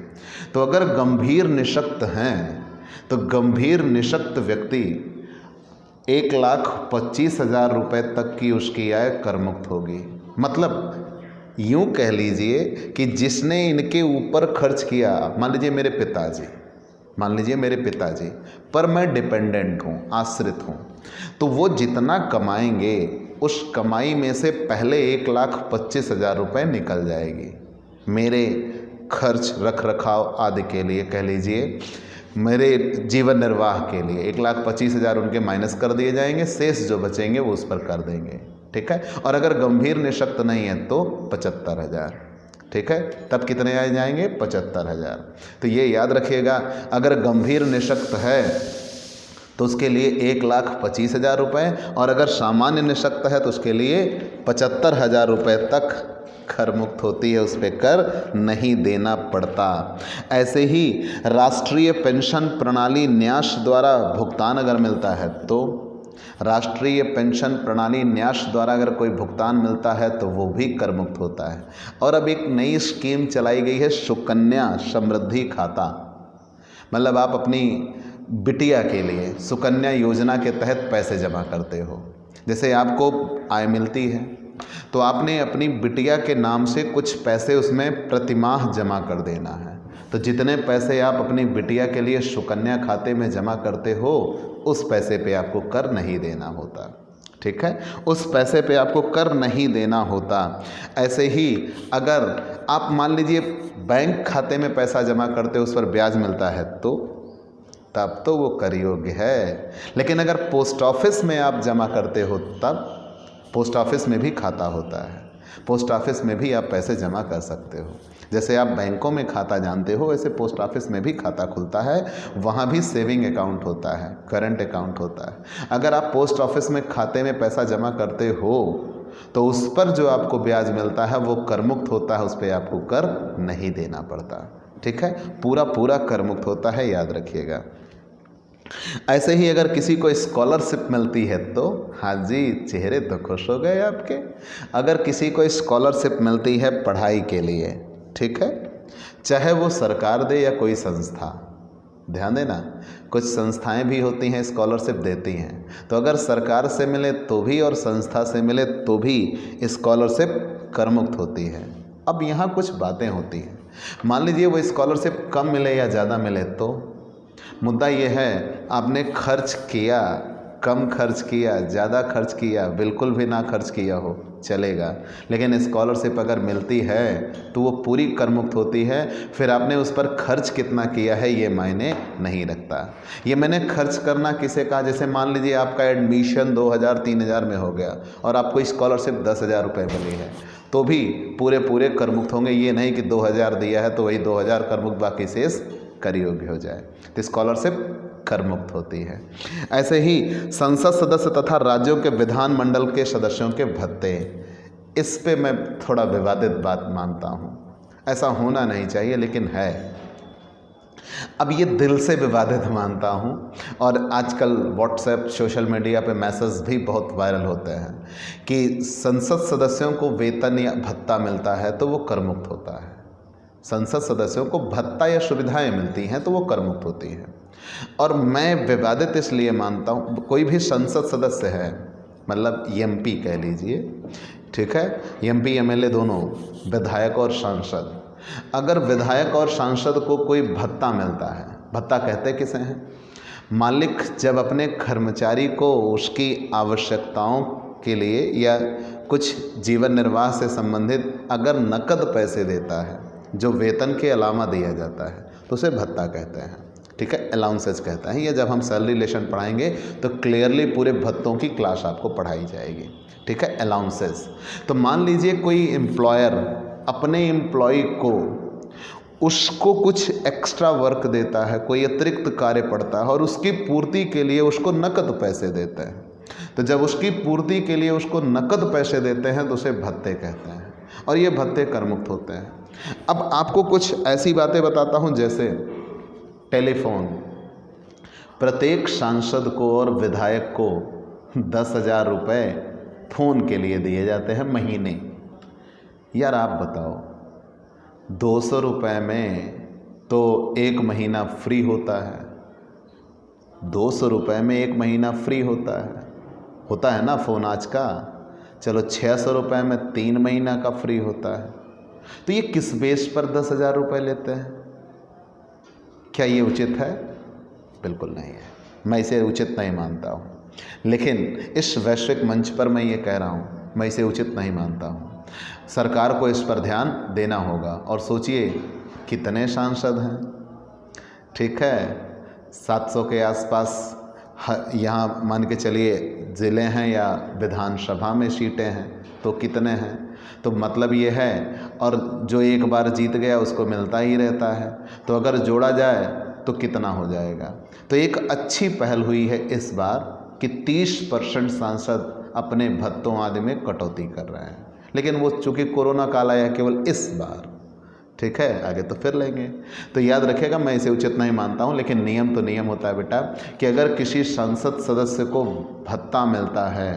तो अगर गंभीर निःशक्त हैं तो गंभीर निशक्त व्यक्ति 1,25,000 रुपये तक की उसकी आय कर मुक्त होगी। मतलब यूँ कह लीजिए कि जिसने इनके ऊपर खर्च किया, मान लीजिए मेरे पिताजी पर मैं डिपेंडेंट हूँ, आश्रित हूँ, तो वो जितना कमाएंगे उस कमाई में से पहले 1,25,000 रुपये निकल जाएगी मेरे खर्च रख रखाव आदि के लिए, कह लीजिए मेरे जीवन निर्वाह के लिए 1,25,000 उनके माइनस कर दिए जाएंगे, शेष जो बचेंगे वो उस पर कर देंगे। ठीक है। और अगर गंभीर निशक्त नहीं है तो 75,000। ठीक है। तब कितने आ जाएंगे? 75,000। तो ये याद रखिएगा, अगर गंभीर निशक्त है तो उसके लिए 1,25,000 रुपये, और अगर सामान्य निशक्त है तो उसके लिए 75,000 रुपये तक कर मुक्त होती है, उस पर कर नहीं देना पड़ता। ऐसे ही राष्ट्रीय पेंशन प्रणाली न्यास द्वारा भुगतान अगर मिलता है तो राष्ट्रीय पेंशन प्रणाली न्यास द्वारा अगर कोई भुगतान मिलता है तो वो भी कर मुक्त होता है। और अब एक नई स्कीम चलाई गई है, सुकन्या समृद्धि खाता। मतलब आप अपनी बिटिया के लिए सुकन्या योजना के तहत पैसे जमा करते हो। जैसे आपको आय मिलती है तो आपने अपनी बिटिया के नाम से कुछ पैसे उसमें प्रतिमाह जमा कर देना है। तो जितने पैसे आप अपनी बिटिया के लिए सुकन्या खाते में जमा करते हो उस पैसे पे आपको कर नहीं देना होता। ठीक है। उस पैसे पे आपको कर नहीं देना होता। ऐसे ही अगर आप मान लीजिए बैंक खाते में पैसा जमा करते हो, उस पर ब्याज मिलता है तो तब तो वो कर योग्य है। लेकिन अगर पोस्ट ऑफिस में आप जमा करते हो तब पोस्ट ऑफिस में भी खाता होता है, पोस्ट ऑफिस में भी आप पैसे जमा कर सकते हो। जैसे आप बैंकों में खाता जानते हो वैसे पोस्ट ऑफिस में भी खाता खुलता है, वहाँ भी सेविंग अकाउंट होता है, करंट अकाउंट होता है। अगर आप पोस्ट ऑफिस में खाते में पैसा जमा करते हो तो उस पर जो आपको ब्याज मिलता है वो कर मुक्त होता है, उस पर आपको कर नहीं देना पड़ता। ठीक है। पूरा कर मुक्त होता है, याद रखिएगा। ऐसे ही अगर किसी को स्कॉलरशिप मिलती है तो हाँ जी, चेहरे तो खुश हो गए आपके। अगर किसी को स्कॉलरशिप मिलती है पढ़ाई के लिए, ठीक है, चाहे वो सरकार दे या कोई संस्था, ध्यान देना कुछ संस्थाएं भी होती हैं स्कॉलरशिप देती हैं, तो अगर सरकार से मिले तो भी और संस्था से मिले तो भी स्कॉलरशिप कर मुक्त होती है। अब यहाँ कुछ बातें होती हैं, मान लीजिए वो स्कॉलरशिप कम मिले या ज़्यादा मिले, तो मुद्दा ये है आपने खर्च किया, कम खर्च किया, ज़्यादा खर्च किया, बिल्कुल भी ना खर्च किया हो चलेगा, लेकिन स्कॉलरशिप अगर मिलती है तो वो पूरी कर मुक्त होती है। फिर आपने उस पर खर्च कितना किया है ये मायने नहीं रखता। ये मैंने खर्च करना किसे कहा? जैसे मान लीजिए आपका एडमिशन 2,000-3,000 में हो गया और आपको स्कॉलरशिप 10,000 रुपये मिली है तो भी पूरे कर मुक्त होंगे। ये नहीं कि 2,000 दिया है तो वही 2,000 कर मुक्त, बाकी शेष कर योग्य हो जाए, तो स्कॉलरशिप कर मुक्त होती है। ऐसे ही संसद सदस्य तथा राज्यों के विधानमंडल के सदस्यों के भत्ते, इस पे मैं थोड़ा विवादित बात मानता हूँ, ऐसा होना नहीं चाहिए लेकिन है। अब ये दिल से विवादित मानता हूँ और आजकल व्हाट्सएप सोशल मीडिया पे मैसेज भी बहुत वायरल होते हैं कि संसद सदस्यों को वेतन या भत्ता मिलता है तो वो कर मुक्त होता है। संसद सदस्यों को भत्ता या सुविधाएं मिलती हैं तो वो कर मुक्त होती है। और मैं विवादित इसलिए मानता हूँ, कोई भी संसद सदस्य है, मतलब एमपी कह लीजिए, ठीक है, एमपी एमएलए दोनों, विधायक और सांसद, अगर विधायक और सांसद को कोई भत्ता मिलता है, भत्ता कहते किसे हैं? मालिक जब अपने कर्मचारी को उसकी आवश्यकताओं के लिए या कुछ जीवन निर्वाह से संबंधित अगर नकद पैसे देता है जो वेतन के अलावा दिया जाता है तो उसे भत्ता कहते हैं। ठीक है, अलाउंसेस कहते हैं। या जब हम सैलरी रिलेशन पढ़ाएंगे तो क्लियरली पूरे भत्तों की क्लास आपको पढ़ाई जाएगी। ठीक है, अलाउंसेस। तो मान लीजिए कोई एम्प्लॉयर अपने एम्प्लॉय को उसको कुछ एक्स्ट्रा वर्क देता है, कोई अतिरिक्त कार्य पड़ता है और उसकी पूर्ति के लिए उसको नकद पैसे देते हैं। तो जब उसकी पूर्ति के लिए उसको नकद पैसे देते हैं तो उसे भत्ते कहते हैं और ये भत्ते कर मुक्त होते हैं। अब आपको कुछ ऐसी बातें बताता हूं, जैसे टेलीफोन, प्रत्येक सांसद को और विधायक को 10,000 रुपये फ़ोन के लिए दिए जाते हैं महीने। यार आप बताओ, 200 रुपये में तो एक महीना फ्री होता है, 200 रुपये में 1 महीना फ्री होता है ना फ़ोन आज का। चलो 600 रुपये में 3 महीना का फ्री होता है। तो ये किस बेस पर 10,000 रुपये लेते हैं? क्या ये उचित है? बिल्कुल नहीं है, मैं इसे उचित नहीं मानता हूँ। लेकिन इस वैश्विक मंच पर मैं ये कह रहा हूँ, मैं इसे उचित नहीं मानता हूँ। सरकार को इस पर ध्यान देना होगा। और सोचिए कितने सांसद हैं, ठीक है, 700 के आसपास यहाँ मान के चलिए ज़िले हैं या विधानसभा में सीटें हैं, तो कितने हैं? तो मतलब ये है, और जो एक बार जीत गया उसको मिलता ही रहता है, तो अगर जोड़ा जाए तो कितना हो जाएगा। तो एक अच्छी पहल हुई है इस बार कि 30% सांसद अपने भत्तों आदि में कटौती कर रहे हैं। लेकिन वो चूँकि कोरोना काल आया केवल इस बार, ठीक है, आगे तो फिर लेंगे। तो याद रखिएगा, मैं इसे उचित नहीं मानता हूँ। लेकिन नियम तो नियम होता है बेटा, कि अगर किसी संसद सदस्य को भत्ता मिलता है,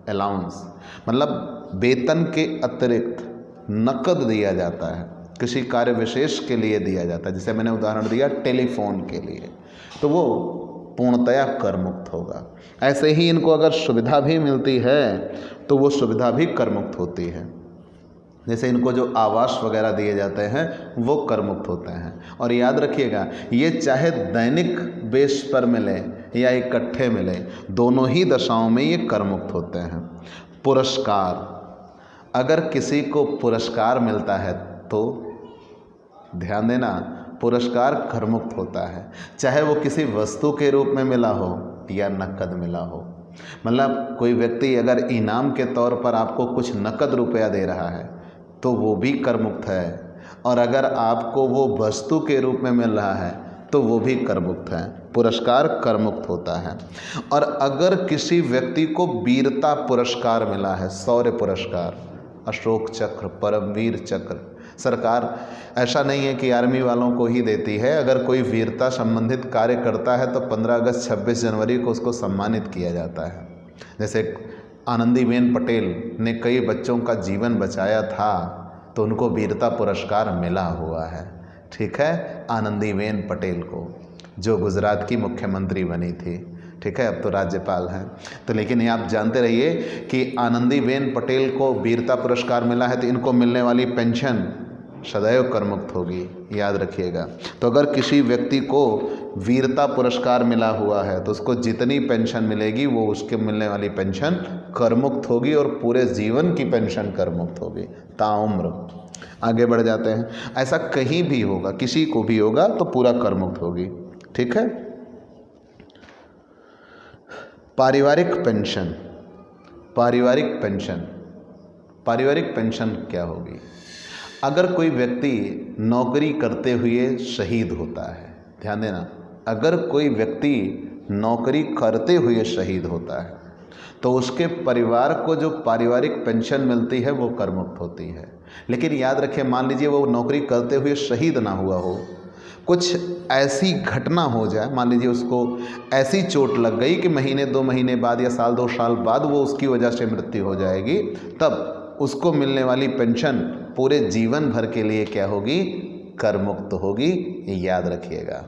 अलाउंस मतलब वेतन के अतिरिक्त नकद दिया जाता है, किसी कार्य विशेष के लिए दिया जाता है, जैसे मैंने उदाहरण दिया टेलीफोन के लिए, तो वो पूर्णतया कर मुक्त होगा। ऐसे ही इनको अगर सुविधा भी मिलती है तो वो सुविधा भी कर मुक्त होती है। जैसे इनको जो आवास वगैरह दिए जाते हैं वो कर मुक्त होते हैं। और याद रखिएगा, ये चाहे दैनिक बेस पर मिले या इकट्ठे मिले, दोनों ही दशाओं में ये कर मुक्त होते हैं। पुरस्कार, अगर किसी को पुरस्कार मिलता है तो ध्यान देना, पुरस्कार कर मुक्त होता है, चाहे वो किसी वस्तु के रूप में मिला हो या नकद मिला हो। मतलब कोई व्यक्ति अगर इनाम के तौर पर आपको कुछ नकद रुपया दे रहा है तो वो भी कर मुक्त है, और अगर आपको वो वस्तु के रूप में मिल रहा है तो वो भी कर मुक्त है। पुरस्कार कर मुक्त होता है। और अगर किसी व्यक्ति को वीरता पुरस्कार मिला है, शौर्य पुरस्कार, अशोक चक्र, परमवीर चक्र, सरकार ऐसा नहीं है कि आर्मी वालों को ही देती है, अगर कोई वीरता संबंधित कार्य करता है तो 15 अगस्त 26 जनवरी को उसको सम्मानित किया जाता है। जैसे आनंदीबेन पटेल ने कई बच्चों का जीवन बचाया था तो उनको वीरता पुरस्कार मिला हुआ है, ठीक है, आनंदीबेन पटेल को, जो गुजरात की मुख्यमंत्री बनी थी, ठीक है, अब तो राज्यपाल हैं। तो लेकिन ये आप जानते रहिए कि आनंदीबेन पटेल को वीरता पुरस्कार मिला है तो इनको मिलने वाली पेंशन सदैव कर मुक्त होगी, याद रखिएगा। तो अगर किसी व्यक्ति को वीरता पुरस्कार मिला हुआ है तो उसको जितनी पेंशन मिलेगी वो उसके मिलने वाली पेंशन कर मुक्त होगी, और पूरे जीवन की पेंशन कर मुक्त होगी, ताउम्र। आगे बढ़ जाते हैं, ऐसा कहीं भी होगा, किसी को भी होगा तो पूरा कर मुक्त होगी, ठीक है। पारिवारिक पेंशन, पारिवारिक पेंशन, पारिवारिक पेंशन क्या होगी? अगर कोई व्यक्ति नौकरी करते हुए शहीद होता है, ध्यान देना, अगर कोई व्यक्ति नौकरी करते हुए शहीद होता है तो उसके परिवार को जो पारिवारिक पेंशन मिलती है वो कर मुक्त होती है। लेकिन याद रखें, मान लीजिए वो नौकरी करते हुए शहीद ना हुआ हो, कुछ ऐसी घटना हो जाए, मान लीजिए उसको ऐसी चोट लग गई कि महीने 2 महीने बाद या साल 2 साल बाद वो उसकी वजह से मृत्यु हो जाएगी, तब उसको मिलने वाली पेंशन पूरे जीवन भर के लिए क्या होगी? कर मुक्त होगी, याद रखिएगा,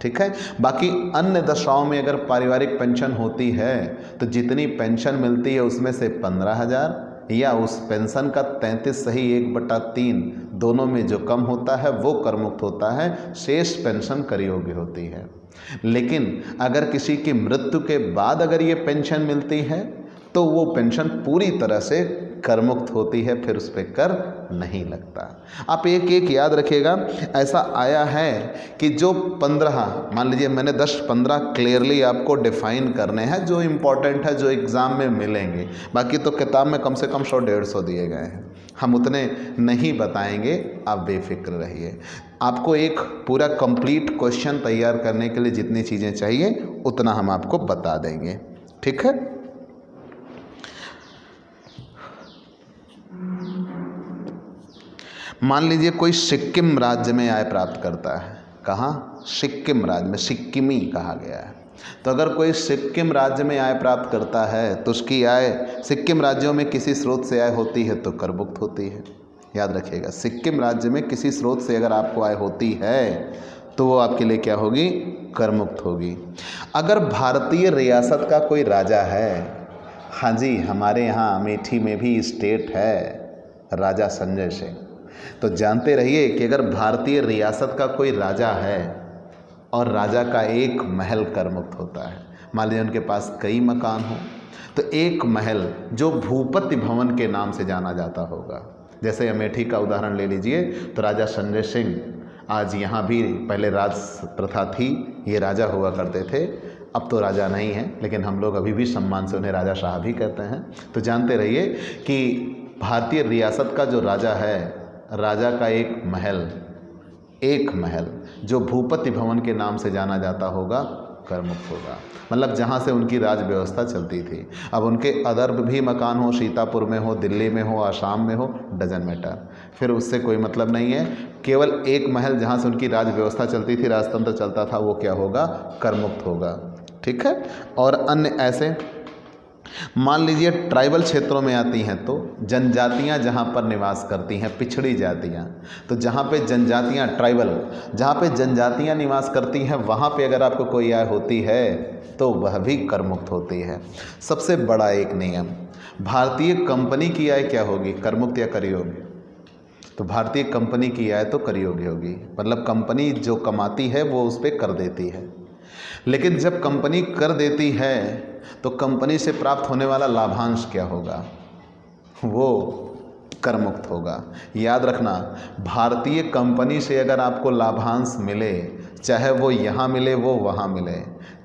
ठीक है। बाकी अन्य दशाओं में अगर पारिवारिक पेंशन होती है तो जितनी पेंशन मिलती है उसमें से 15,000 या उस पेंशन का 33 सही 1/3 दोनों में जो कम होता है वो कर मुक्त होता है, शेष पेंशन कर योग्य होती है। लेकिन अगर किसी की मृत्यु के बाद अगर ये पेंशन मिलती है तो वो पेंशन पूरी तरह से कर मुक्त होती है, फिर उस पर कर नहीं लगता। आप एक एक याद रखिएगा। ऐसा आया है कि जो 15, मान लीजिए मैंने 10-15 क्लियरली आपको डिफाइन करने हैं जो इम्पोर्टेंट है, जो एग्ज़ाम में मिलेंगे। बाकी तो किताब में कम से कम 100-150 दिए गए हैं, हम उतने नहीं बताएंगे, आप बेफिक्र रहिए। आपको एक पूरा कंप्लीट क्वेश्चन तैयार करने के लिए जितनी चीज़ें चाहिए उतना हम आपको बता देंगे, ठीक है। मान लीजिए कोई सिक्किम राज्य में आय प्राप्त करता है, कहाँ? सिक्किम राज्य में, सिक्किमी कहा गया है। तो अगर कोई सिक्किम राज्य में आय प्राप्त करता है तो उसकी आय सिक्किम राज्यों में किसी स्रोत से आय होती है तो कर मुक्त होती है, याद रखिएगा। सिक्किम राज्य में किसी स्रोत से अगर आपको आय होती है तो वो आपके लिए क्या होगी? कर मुक्त होगी। अगर भारतीय रियासत का कोई राजा है, हाँ जी, हमारे यहाँ अमेठी में भी स्टेट है राजा संजय सिंह, तो जानते रहिए कि अगर भारतीय रियासत का कोई राजा है और राजा का एक महल कर मुक्त होता है, मान लीजिए उनके पास कई मकान हो, तो एक महल जो भूपति भवन के नाम से जाना जाता होगा, जैसे अमेठी का उदाहरण ले लीजिए, तो राजा संजय सिंह, आज यहाँ भी पहले राज प्रथा थी, ये राजा हुआ करते थे, अब तो राजा नहीं हैं, लेकिन हम लोग अभी भी सम्मान से उन्हें राजा साहब ही कहते हैं। तो जानते रहिए कि भारतीय रियासत का जो राजा है, राजा का एक महल जो भूपति भवन के नाम से जाना जाता होगा, कर मुक्त होगा। मतलब जहाँ से उनकी राज व्यवस्था चलती थी। अब उनके अदर भी मकान हो, सीतापुर में हो, दिल्ली में हो, आसाम में हो, डजन मैटर, फिर उससे कोई मतलब नहीं है। केवल एक महल जहाँ से उनकी राज व्यवस्था चलती थी, राजतंत्र चलता था, वो क्या होगा? कर मुक्त होगा। ठीक है। और अन्य ऐसे मान लीजिए ट्राइबल क्षेत्रों में आती हैं, तो जनजातियां जहां पर निवास करती हैं, पिछड़ी जातियां, तो जहां पे जनजातियां ट्राइबल, जहां पे जनजातियां निवास करती हैं, वहां पे अगर आपको कोई आय होती है तो वह भी कर मुक्त होती है। सबसे बड़ा एक नियम, भारतीय कंपनी की आय क्या होगी? कर मुक्त या कर योग्य? तो भारतीय कंपनी की आय तो कर योग्य होगी। मतलब कंपनी जो कमाती है वो उस पर कर देती है, लेकिन जब कंपनी कर देती है तो कंपनी से प्राप्त होने वाला लाभांश क्या होगा? वो कर मुक्त होगा। याद रखना, भारतीय कंपनी से अगर आपको लाभांश मिले, चाहे वो यहाँ मिले वो वहाँ मिले,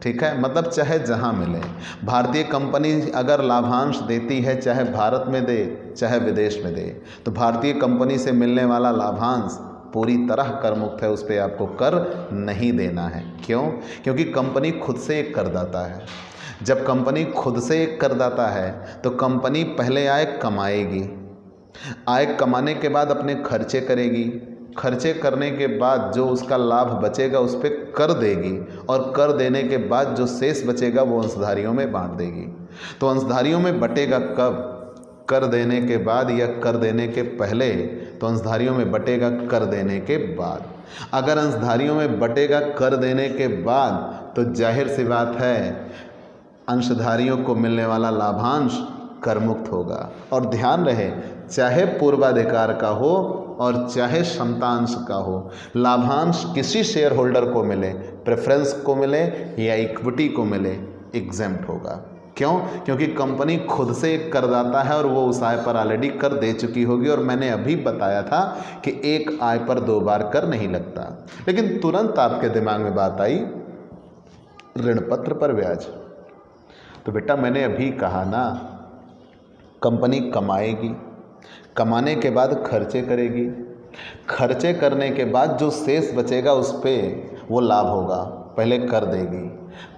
ठीक है, मतलब चाहे जहाँ मिले, भारतीय कंपनी अगर लाभांश देती है, चाहे भारत में दे चाहे विदेश में दे, तो भारतीय कंपनी से मिलने वाला लाभांश पूरी तरह कर मुक्त है, उस पर आपको कर नहीं देना है। क्यों? क्योंकि कंपनी खुद से एक करदाता है। जब कंपनी खुद से एक करदाता है तो कंपनी पहले आय कमाएगी, आय कमाने के बाद अपने खर्चे करेगी, खर्चे करने के बाद जो उसका लाभ बचेगा उस पर कर देगी, और कर देने के बाद जो शेष बचेगा वो अंशधारियों में बांट देगी। तो अंशधारियों में बटेगा कब? कर देने के बाद या कर देने के पहले? तो अंशधारियों में बटेगा कर देने के बाद। अगर अंशधारियों में बटेगा कर देने के बाद, तो जाहिर सी बात है अंशधारियों को मिलने वाला लाभांश कर मुक्त होगा। और ध्यान रहे, चाहे पूर्वाधिकार का हो और चाहे समतांश का हो, लाभांश किसी शेयर होल्डर को मिले, प्रेफरेंस को मिले या इक्विटी को मिले, एग्जेम्प्ट होगा। क्यों? क्योंकि कंपनी खुद से एक करदाता है और वो उस आय पर ऑलरेडी कर दे चुकी होगी। और मैंने अभी बताया था कि एक आय पर 2 बार कर नहीं लगता। लेकिन तुरंत आपके दिमाग में बात आई ऋण पत्र पर ब्याज। तो बेटा मैंने अभी कहा ना, कंपनी कमाएगी, कमाने के बाद खर्चे करेगी, खर्चे करने के बाद जो शेष बचेगा उस पर वो लाभ होगा, पहले कर देगी,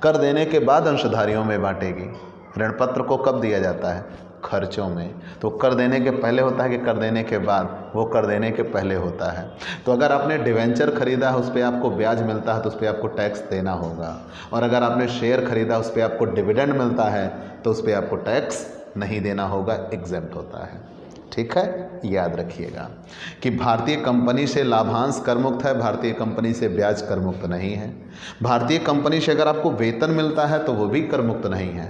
कर देने के बाद अंशधारियों में बांटेगी। ऋण पत्र को कब दिया जाता है? खर्चों में। तो कर देने के पहले होता है कि कर देने के बाद? वो कर देने के पहले होता है। तो अगर आपने डिवेंचर खरीदा है, उस पर आपको ब्याज मिलता है, तो उस पर आपको टैक्स देना होगा। और अगर आपने शेयर खरीदा, उस पर आपको डिविडेंड मिलता है, तो उस पर आपको टैक्स नहीं देना होगा, एग्जेम्प्ट होता है। ठीक है, याद रखिएगा कि भारतीय कंपनी से लाभांश कर मुक्त है, भारतीय कंपनी से ब्याज कर मुक्त नहीं है। भारतीय कंपनी से अगर आपको वेतन मिलता है तो वो भी कर मुक्त नहीं है,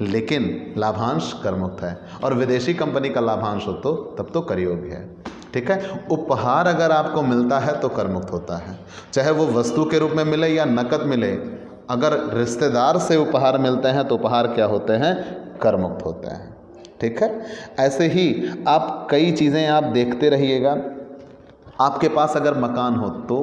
लेकिन लाभांश कर मुक्त है। और विदेशी कंपनी का लाभांश हो तो तब तो कर योग्य है। ठीक है। उपहार अगर आपको मिलता है तो कर मुक्त होता है, चाहे वो वस्तु के रूप में मिले या नकद मिले। अगर रिश्तेदार से उपहार मिलते हैं तो उपहार क्या होते हैं? कर मुक्त होते हैं। ठीक है। ऐसे ही आप कई चीज़ें आप देखते रहिएगा। आपके पास अगर मकान हो तो,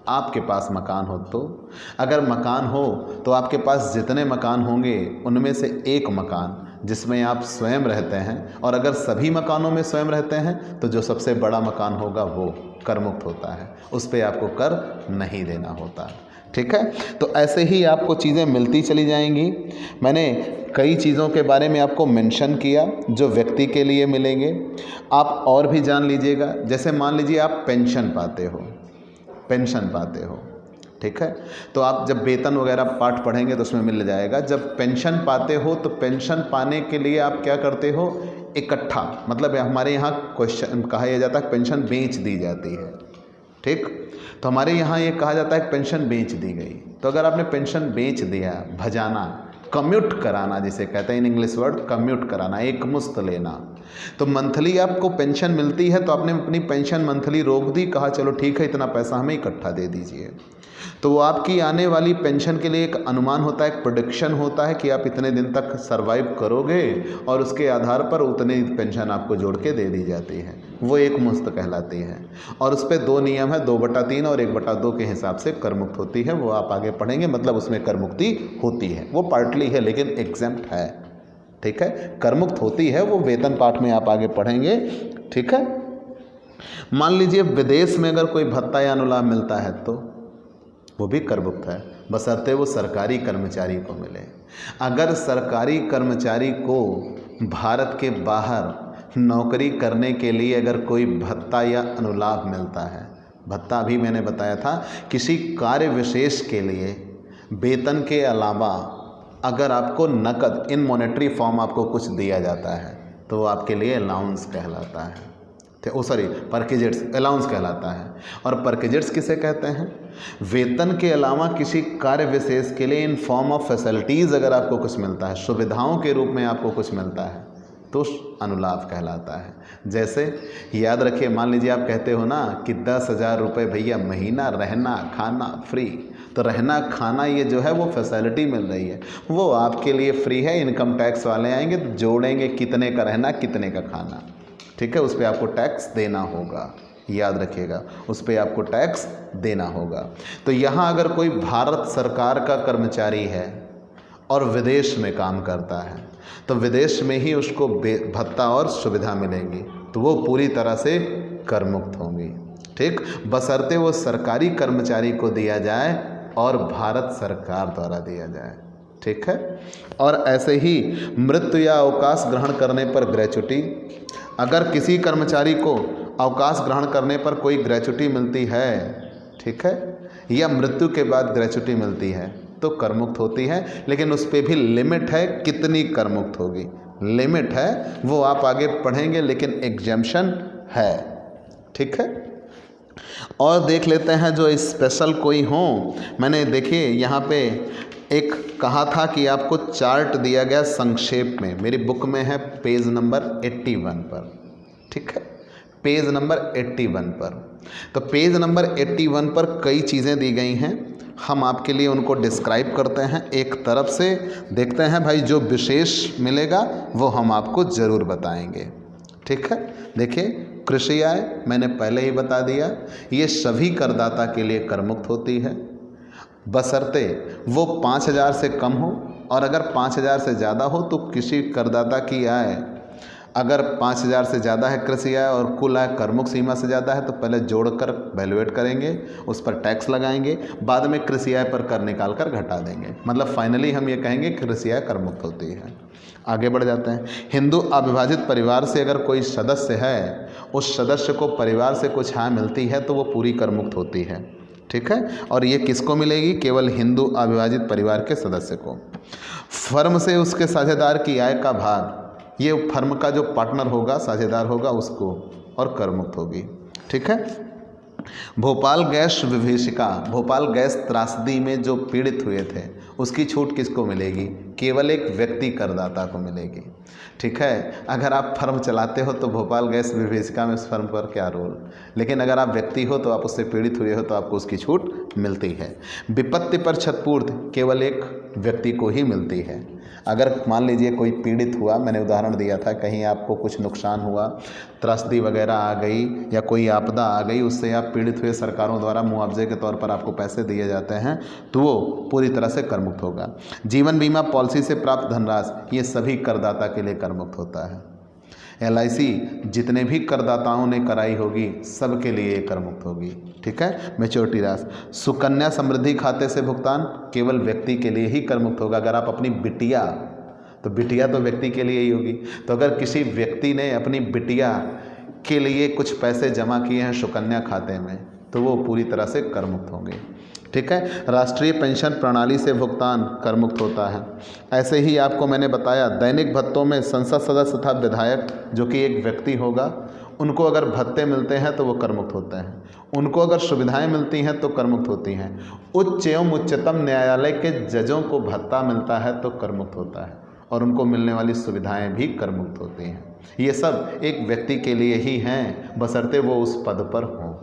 आपके पास मकान हो तो, अगर मकान हो तो आपके पास जितने मकान होंगे उनमें से एक मकान जिसमें आप स्वयं रहते हैं, और अगर सभी मकानों में स्वयं रहते हैं तो जो सबसे बड़ा मकान होगा वो कर मुक्त होता है, उस पर आपको कर नहीं देना होता। ठीक है। तो ऐसे ही आपको चीज़ें मिलती चली जाएंगी। मैंने कई चीज़ों के बारे में आपको मेंशन किया जो व्यक्ति के लिए मिलेंगे। आप और भी जान लीजिएगा। जैसे मान लीजिए आप पेंशन पाते हो, पेंशन पाते हो, ठीक है, तो आप जब वेतन वगैरह पाठ पढ़ेंगे तो उसमें मिल जाएगा। जब पेंशन पाते हो तो पेंशन पाने के लिए आप क्या करते हो? इकट्ठा, मतलब हमारे यहाँ क्वेश्चन कहा जाता है पेंशन बेच दी जाती है। ठीक। तो हमारे यहाँ ये कहा जाता है पेंशन बेच दी गई। तो अगर आपने पेंशन बेच दिया, भजाना, कम्यूट कराना जिसे कहते हैं इन इंग्लिश वर्ड, कम्यूट कराना, एक मुश्त लेना, तो मंथली आपको पेंशन मिलती है तो आपने अपनी पेंशन मंथली रोक दी, कहा चलो ठीक है इतना पैसा हमें इकट्ठा दे दीजिए। तो वो आपकी आने वाली पेंशन के लिए एक अनुमान होता है, एक प्रोडिक्शन होता है कि आप इतने दिन तक सरवाइव करोगे और उसके आधार पर उतनी पेंशन आपको जोड़ के दे दी जाती है, वो एक मुश्त कहलाती है। और उस पर 2 नियम है, 2/3 और 1/2 के हिसाब से कर मुक्त होती है, वो आप आगे पढ़ेंगे, मतलब उसमें कर मुक्ति होती है, वो पार्टली है लेकिन एग्जेम्प्ट है, ठीक है। कर मुक्त होती है वो वेतन पाठ में आप आगे पढ़ेंगे, ठीक है। मान लीजिए विदेश में अगर कोई भत्ता या अनुलाभ मिलता है तो वो भी कर मुक्त है, बशर्ते वो सरकारी कर्मचारी को मिले। अगर सरकारी कर्मचारी को भारत के बाहर नौकरी करने के लिए अगर कोई भत्ता या अनुलाभ मिलता है, भत्ता भी मैंने बताया था, किसी कार्य विशेष के लिए वेतन के अलावा अगर आपको नकद इन मॉनेटरी फॉर्म आपको कुछ दिया जाता है तो वो आपके लिए अलाउंस कहलाता है, परकेजेट्स, अलाउंस कहलाता है। और परकेजेट्स किसे कहते हैं? वेतन के अलावा किसी कार्य विशेष के लिए इन फॉर्म ऑफ फैसिलिटीज़ अगर आपको कुछ मिलता है, सुविधाओं के रूप में आपको कुछ मिलता है तो अनुलाभ कहलाता है। जैसे याद रखिए, मान लीजिए आप कहते हो ना कि 10,000 रुपये भैया महीना, रहना खाना फ्री, तो रहना खाना ये जो है वो फैसिलिटी मिल रही है, वो आपके लिए फ्री है। इनकम टैक्स वाले आएंगे तो जोड़ेंगे कितने का रहना कितने का खाना, ठीक है, उस पर आपको टैक्स देना होगा, याद रखिएगा, उस पर आपको टैक्स देना होगा। तो यहाँ अगर कोई भारत सरकार का कर्मचारी है और विदेश में काम करता है तो विदेश में ही उसको भत्ता और सुविधा मिलेंगी, तो वो पूरी तरह से कर मुक्त होंगी, ठीक, बशर्ते वो सरकारी कर्मचारी को दिया जाए और भारत सरकार द्वारा दिया जाए, ठीक है। और ऐसे ही मृत्यु या अवकाश ग्रहण करने पर ग्रेच्युटी, अगर किसी कर्मचारी को अवकाश ग्रहण करने पर कोई ग्रेच्युटी मिलती है, ठीक है, या मृत्यु के बाद ग्रेच्युटी मिलती है तो कर मुक्त होती है, लेकिन उस पर भी लिमिट है, कितनी कर मुक्त होगी, लिमिट है, वो आप आगे पढ़ेंगे, लेकिन एग्जेम्पशन है, ठीक है। और देख लेते हैं जो स्पेशल कोई हो। मैंने देखिए यहाँ पे एक कहा था कि आपको चार्ट दिया गया संक्षेप में, मेरी बुक में है पेज नंबर 81 पर, ठीक है, पेज नंबर 81 पर। तो पेज नंबर 81 पर कई चीज़ें दी गई हैं, हम आपके लिए उनको डिस्क्राइब करते हैं, एक तरफ से देखते हैं भाई, जो विशेष मिलेगा वो हम आपको ज़रूर बताएंगे, ठीक है। देखिए, कृषि आय मैंने पहले ही बता दिया, ये सभी करदाता के लिए कर मुक्त होती है, बशर्ते वो 5,000 से कम हो, और अगर 5,000 से ज़्यादा हो तो किसी करदाता की आय अगर 5,000 से ज़्यादा है कृषि आय और कुल आय कर मुक्त सीमा से ज़्यादा है तो पहले जोड़कर वैल्यूएट करेंगे, उस पर टैक्स लगाएंगे, बाद में कृषि आय पर कर निकाल कर घटा देंगे, मतलब फाइनली हम ये कहेंगे कृषि आय कर मुक्त होती है। आगे बढ़ जाते हैं। हिंदू अविभाजित परिवार से अगर कोई सदस्य है, उस सदस्य को परिवार से कुछ आय मिलती है तो वो पूरी कर मुक्त होती है, ठीक है। और ये किसको मिलेगी? केवल हिंदू अविभाजित परिवार के सदस्य को। फर्म से उसके साझेदार की आय का भाग, ये फर्म का जो पार्टनर होगा, साझेदार होगा, उसको और कर मुक्त होगी, ठीक है। भोपाल गैस विभीषिका, भोपाल गैस त्रासदी में जो पीड़ित हुए थे उसकी छूट किसको मिलेगी? केवल एक व्यक्ति करदाता को मिलेगी, ठीक है। अगर आप फर्म चलाते हो तो भोपाल गैस विभीषिका में उस फर्म पर क्या रोल, लेकिन अगर आप व्यक्ति हो तो आप उससे पीड़ित हुए हो तो आपको उसकी छूट मिलती है। विपत्ति पर क्षतिपूर्ति केवल एक व्यक्ति को ही मिलती है। अगर मान लीजिए कोई पीड़ित हुआ, मैंने उदाहरण दिया था, कहीं आपको कुछ नुकसान हुआ, त्रासदी वगैरह आ गई या कोई आपदा आ गई, उससे आप पीड़ित हुए, सरकारों द्वारा मुआवजे के तौर पर आपको पैसे दिए जाते हैं तो वो पूरी तरह से कर मुक्त होगा। जीवन बीमा पॉलिसी से प्राप्त धनराशि, ये सभी करदाता के लिए कर मुक्त होता है। LIC जितने भी करदाताओं ने कराई होगी सबके लिए ये कर मुक्त होगी, ठीक है। मैच्योरिटी राशि, सुकन्या समृद्धि खाते से भुगतान केवल व्यक्ति के लिए ही कर मुक्त होगा। अगर आप अपनी बिटिया, तो बिटिया तो व्यक्ति के लिए ही होगी, तो अगर किसी व्यक्ति ने अपनी बिटिया के लिए कुछ पैसे जमा किए हैं सुकन्या खाते में तो वो पूरी तरह से कर मुक्त होंगे, ठीक है। राष्ट्रीय पेंशन प्रणाली से भुगतान कर मुक्त होता है। ऐसे ही आपको मैंने बताया दैनिक भत्तों में संसद सदस्य तथा विधायक जो कि एक व्यक्ति होगा उनको अगर भत्ते मिलते हैं तो वो कर मुक्त होते हैं, उनको अगर सुविधाएं मिलती हैं तो कर मुक्त होती हैं। उच्च एवं उच्चतम न्यायालय के जजों को भत्ता मिलता है तो कर मुक्त होता है, और उनको मिलने वाली सुविधाएं भी कर मुक्त होती हैं। ये सब एक व्यक्ति के लिए ही हैं, बशर्ते वो उस पद पर हों।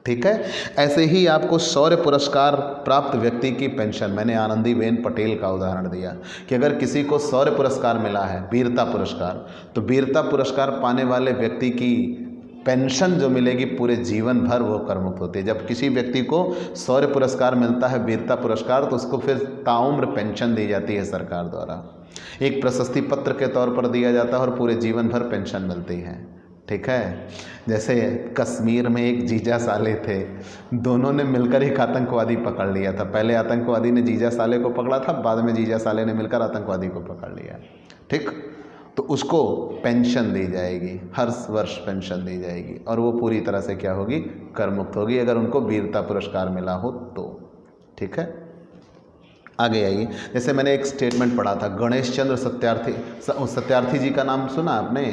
ठीक है। ऐसे ही आपको शौर्य पुरस्कार प्राप्त व्यक्ति की पेंशन, मैंने आनंदीबेन पटेल का उदाहरण दिया कि अगर किसी को शौर्य पुरस्कार मिला है, वीरता पुरस्कार, तो वीरता पुरस्कार पाने वाले व्यक्ति की पेंशन जो मिलेगी पूरे जीवन भर वो कर मुक्त होती है। जब किसी व्यक्ति को शौर्य पुरस्कार मिलता है, वीरता पुरस्कार, तो उसको फिर ताउम्र पेंशन दी जाती है सरकार द्वारा, एक प्रशस्ति पत्र के तौर पर दिया जाता है और पूरे जीवन भर पेंशन मिलती है। ठीक है। जैसे कश्मीर में एक जीजा साले थे, दोनों ने मिलकर एक आतंकवादी पकड़ लिया था। पहले आतंकवादी ने जीजा साले को पकड़ा था, बाद में जीजा साले ने मिलकर आतंकवादी को पकड़ लिया। ठीक, तो उसको पेंशन दी जाएगी, हर वर्ष पेंशन दी जाएगी, और वो पूरी तरह से क्या होगी, कर मुक्त होगी, अगर उनको वीरता पुरस्कार मिला हो तो। ठीक है। आगे आइए। जैसे मैंने एक स्टेटमेंट पढ़ा था, गणेश चंद्र सत्यार्थी, सत्यार्थी जी का नाम सुना आपने,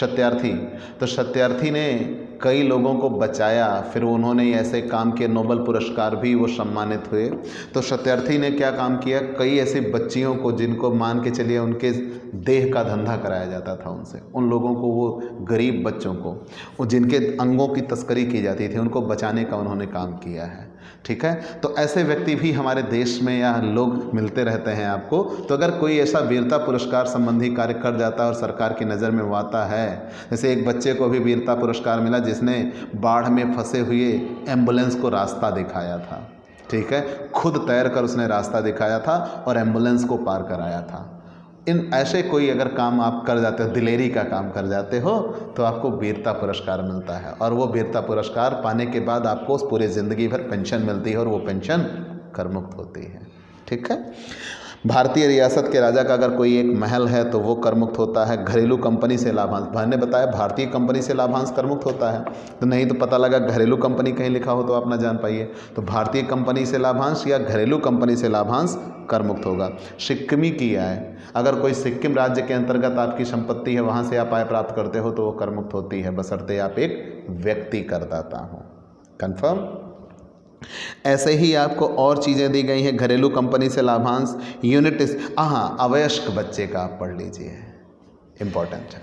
सत्यार्थी। तो सत्यार्थी ने कई लोगों को बचाया, फिर उन्होंने ऐसे काम किए, नोबेल पुरस्कार भी वो सम्मानित हुए। तो सत्यार्थी ने क्या काम किया, कई ऐसी बच्चियों को जिनको मान के चलिए उनके देह का धंधा कराया जाता था उनसे, उन लोगों को, वो गरीब बच्चों को, वो जिनके अंगों की तस्करी की जाती थी, उनको बचाने का उन्होंने काम किया है। ठीक है। तो ऐसे व्यक्ति भी हमारे देश में या लोग मिलते रहते हैं आपको। तो अगर कोई ऐसा वीरता पुरस्कार संबंधी कार्य कर जाता है और सरकार की नज़र में वो आता है, जैसे एक बच्चे को भी वीरता पुरस्कार मिला जिसने बाढ़ में फंसे हुए एम्बुलेंस को रास्ता दिखाया था। ठीक है, खुद तैर कर उसने रास्ता दिखाया था और एम्बुलेंस को पार कराया था। इन ऐसे कोई अगर काम आप कर जाते हो, दिलेरी का काम कर जाते हो, तो आपको वीरता पुरस्कार मिलता है, और वो वीरता पुरस्कार पाने के बाद आपको पूरे ज़िंदगी भर पेंशन मिलती है, और वो पेंशन कर मुक्त होती है। ठीक है। भारतीय रियासत के राजा का अगर कोई एक महल है तो वो कर मुक्त होता है। घरेलू कंपनी से लाभांश, मैंने बताया भारतीय कंपनी से लाभांश कर मुक्त होता है, तो नहीं तो पता लगा घरेलू कंपनी कहीं लिखा हो तो आप ना जान पाइए। तो भारतीय कंपनी से लाभांश या घरेलू कंपनी से लाभांश कर मुक्त होगा। सिक्किमी की आय, अगर कोई सिक्किम राज्य के अंतर्गत आपकी संपत्ति है, वहाँ से आप आय प्राप्त करते हो तो वो कर मुक्त होती है, बशर्ते आप एक व्यक्ति करदाता हो। कंफर्म। ऐसे ही आपको और चीज़ें दी गई हैं। घरेलू कंपनी से लाभांश, यूनिट, हाँ, अवयस्क बच्चे का आप पढ़ लीजिए, इम्पॉर्टेंट है।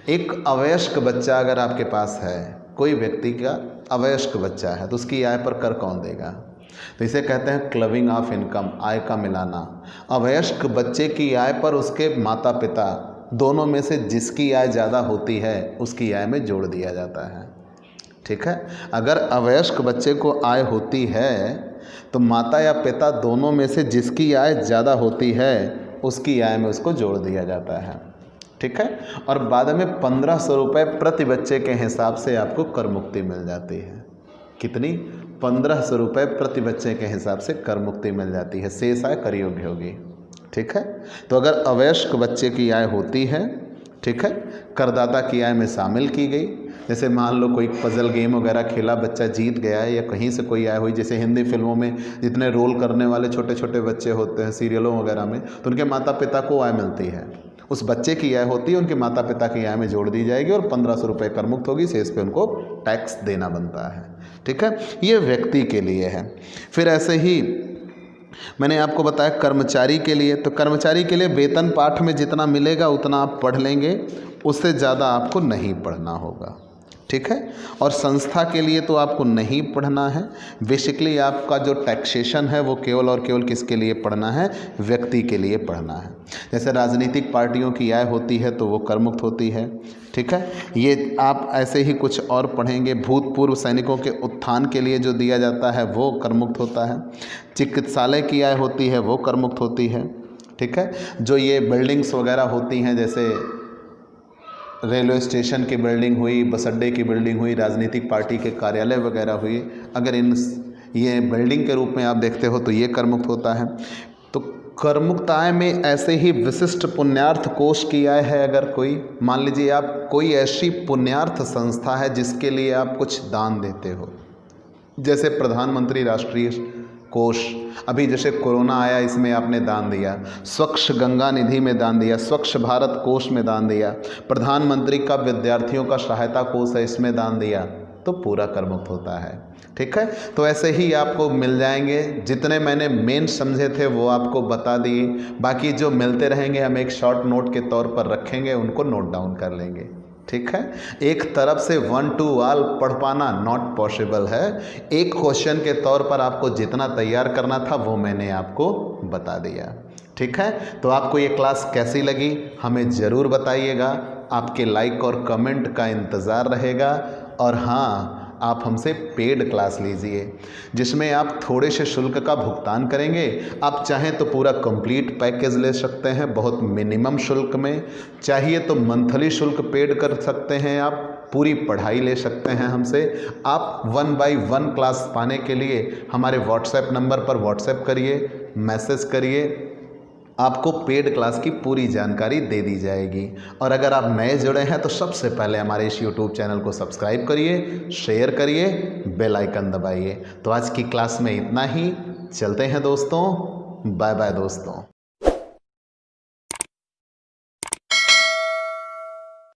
एक अवयस्क बच्चा अगर आपके पास है, कोई व्यक्ति का अवयस्क बच्चा है, तो उसकी आय पर कर कौन देगा? तो इसे कहते हैं क्लबिंग ऑफ इनकम, आय का मिलाना। अवयस्क बच्चे की आय पर उसके माता पिता दोनों में से जिसकी आय ज़्यादा होती है उसकी आय में जोड़ दिया जाता है। ठीक है। अगर अवयस्क बच्चे को आय होती है तो माता या पिता दोनों में से जिसकी आय ज़्यादा होती है उसकी आय में उसको जोड़ दिया जाता है। ठीक है। और बाद में 1500 रुपये प्रति बच्चे के हिसाब से आपको कर मुक्ति मिल जाती है। कितनी? 1500 रुपये प्रति बच्चे के हिसाब से कर मुक्ति मिल जाती है, शेष आय कर योग्य होगी। ठीक है। तो अगर अवयस्क बच्चे की आय होती है, ठीक है, करदाता की आय में शामिल की गई, जैसे मान लो कोई पजल गेम वगैरह खेला, बच्चा जीत गया है, या कहीं से कोई आय हुई, जैसे हिंदी फिल्मों में जितने रोल करने वाले छोटे छोटे बच्चे होते हैं सीरियलों वगैरह में, तो उनके माता पिता को आय मिलती है, उस बच्चे की आय होती है, उनके माता पिता की आय में जोड़ दी जाएगी और 1500 रुपये कर मुक्त होगी, शेष पे उनको टैक्स देना बनता है। ठीक है। ये व्यक्ति के लिए है। फिर ऐसे ही मैंने आपको बताया कर्मचारी के लिए, तो कर्मचारी के लिए वेतन पाठ में जितना मिलेगा उतना आप पढ़ लेंगे, उससे ज़्यादा आपको नहीं पढ़ना होगा। ठीक है। और संस्था के लिए तो आपको नहीं पढ़ना है। बेसिकली आपका जो टैक्सेशन है वो केवल और केवल किसके लिए पढ़ना है? व्यक्ति के लिए पढ़ना है। जैसे राजनीतिक पार्टियों की आय होती है तो वो कर मुक्त होती है। ठीक है। ये आप ऐसे ही कुछ और पढ़ेंगे। भूतपूर्व सैनिकों के उत्थान के लिए जो दिया जाता है वो कर मुक्त होता है। चिकित्सालय की आय होती है वो कर मुक्त होती है। ठीक है। जो ये बिल्डिंग्स वगैरह होती हैं, जैसे रेलवे स्टेशन की बिल्डिंग हुई, बस अड्डे की बिल्डिंग हुई, राजनीतिक पार्टी के कार्यालय वगैरह हुए, अगर ये बिल्डिंग के रूप में आप देखते हो तो ये कर मुक्त होता है। तो कर मुक्त आय में ऐसे ही विशिष्ट पुण्यार्थ कोष की आय है। अगर कोई मान लीजिए आप कोई ऐसी पुण्यार्थ संस्था है जिसके लिए आप कुछ दान देते हो, जैसे प्रधानमंत्री राष्ट्रीय कोष, अभी जैसे कोरोना आया इसमें आपने दान दिया, स्वच्छ गंगा निधि में दान दिया, स्वच्छ भारत कोष में दान दिया, प्रधानमंत्री का विद्यार्थियों का सहायता कोष है इसमें दान दिया, तो पूरा कर मुक्त होता है। ठीक है, तो ऐसे ही आपको मिल जाएंगे। जितने मैंने मेन समझे थे वो आपको बता दिए, बाकी जो मिलते रहेंगे हम एक शॉर्ट नोट के तौर पर रखेंगे, उनको नोट डाउन कर लेंगे। ठीक है, एक तरफ से 1 to all पढ़ पाना नॉट पॉसिबल है। एक क्वेश्चन के तौर पर आपको जितना तैयार करना था वो मैंने आपको बता दिया। ठीक है, तो आपको ये क्लास कैसी लगी हमें ज़रूर बताइएगा। आपके लाइक और कमेंट का इंतज़ार रहेगा। और हाँ, आप हमसे पेड क्लास लीजिए जिसमें आप थोड़े से शुल्क का भुगतान करेंगे। आप चाहें तो पूरा कंप्लीट पैकेज ले सकते हैं बहुत मिनिमम शुल्क में, चाहिए तो मंथली शुल्क पेड कर सकते हैं, आप पूरी पढ़ाई ले सकते हैं हमसे। आप 1 by 1 क्लास पाने के लिए हमारे व्हाट्सएप नंबर पर व्हाट्सएप करिए, मैसेज करिए, आपको पेड क्लास की पूरी जानकारी दे दी जाएगी। और अगर आप नए जुड़े हैं तो सबसे पहले हमारे इस YouTube चैनल को सब्सक्राइब करिए, शेयर करिए, बेल आइकन दबाइए। तो आज की क्लास में इतना ही, चलते हैं दोस्तों, बाय बाय दोस्तों।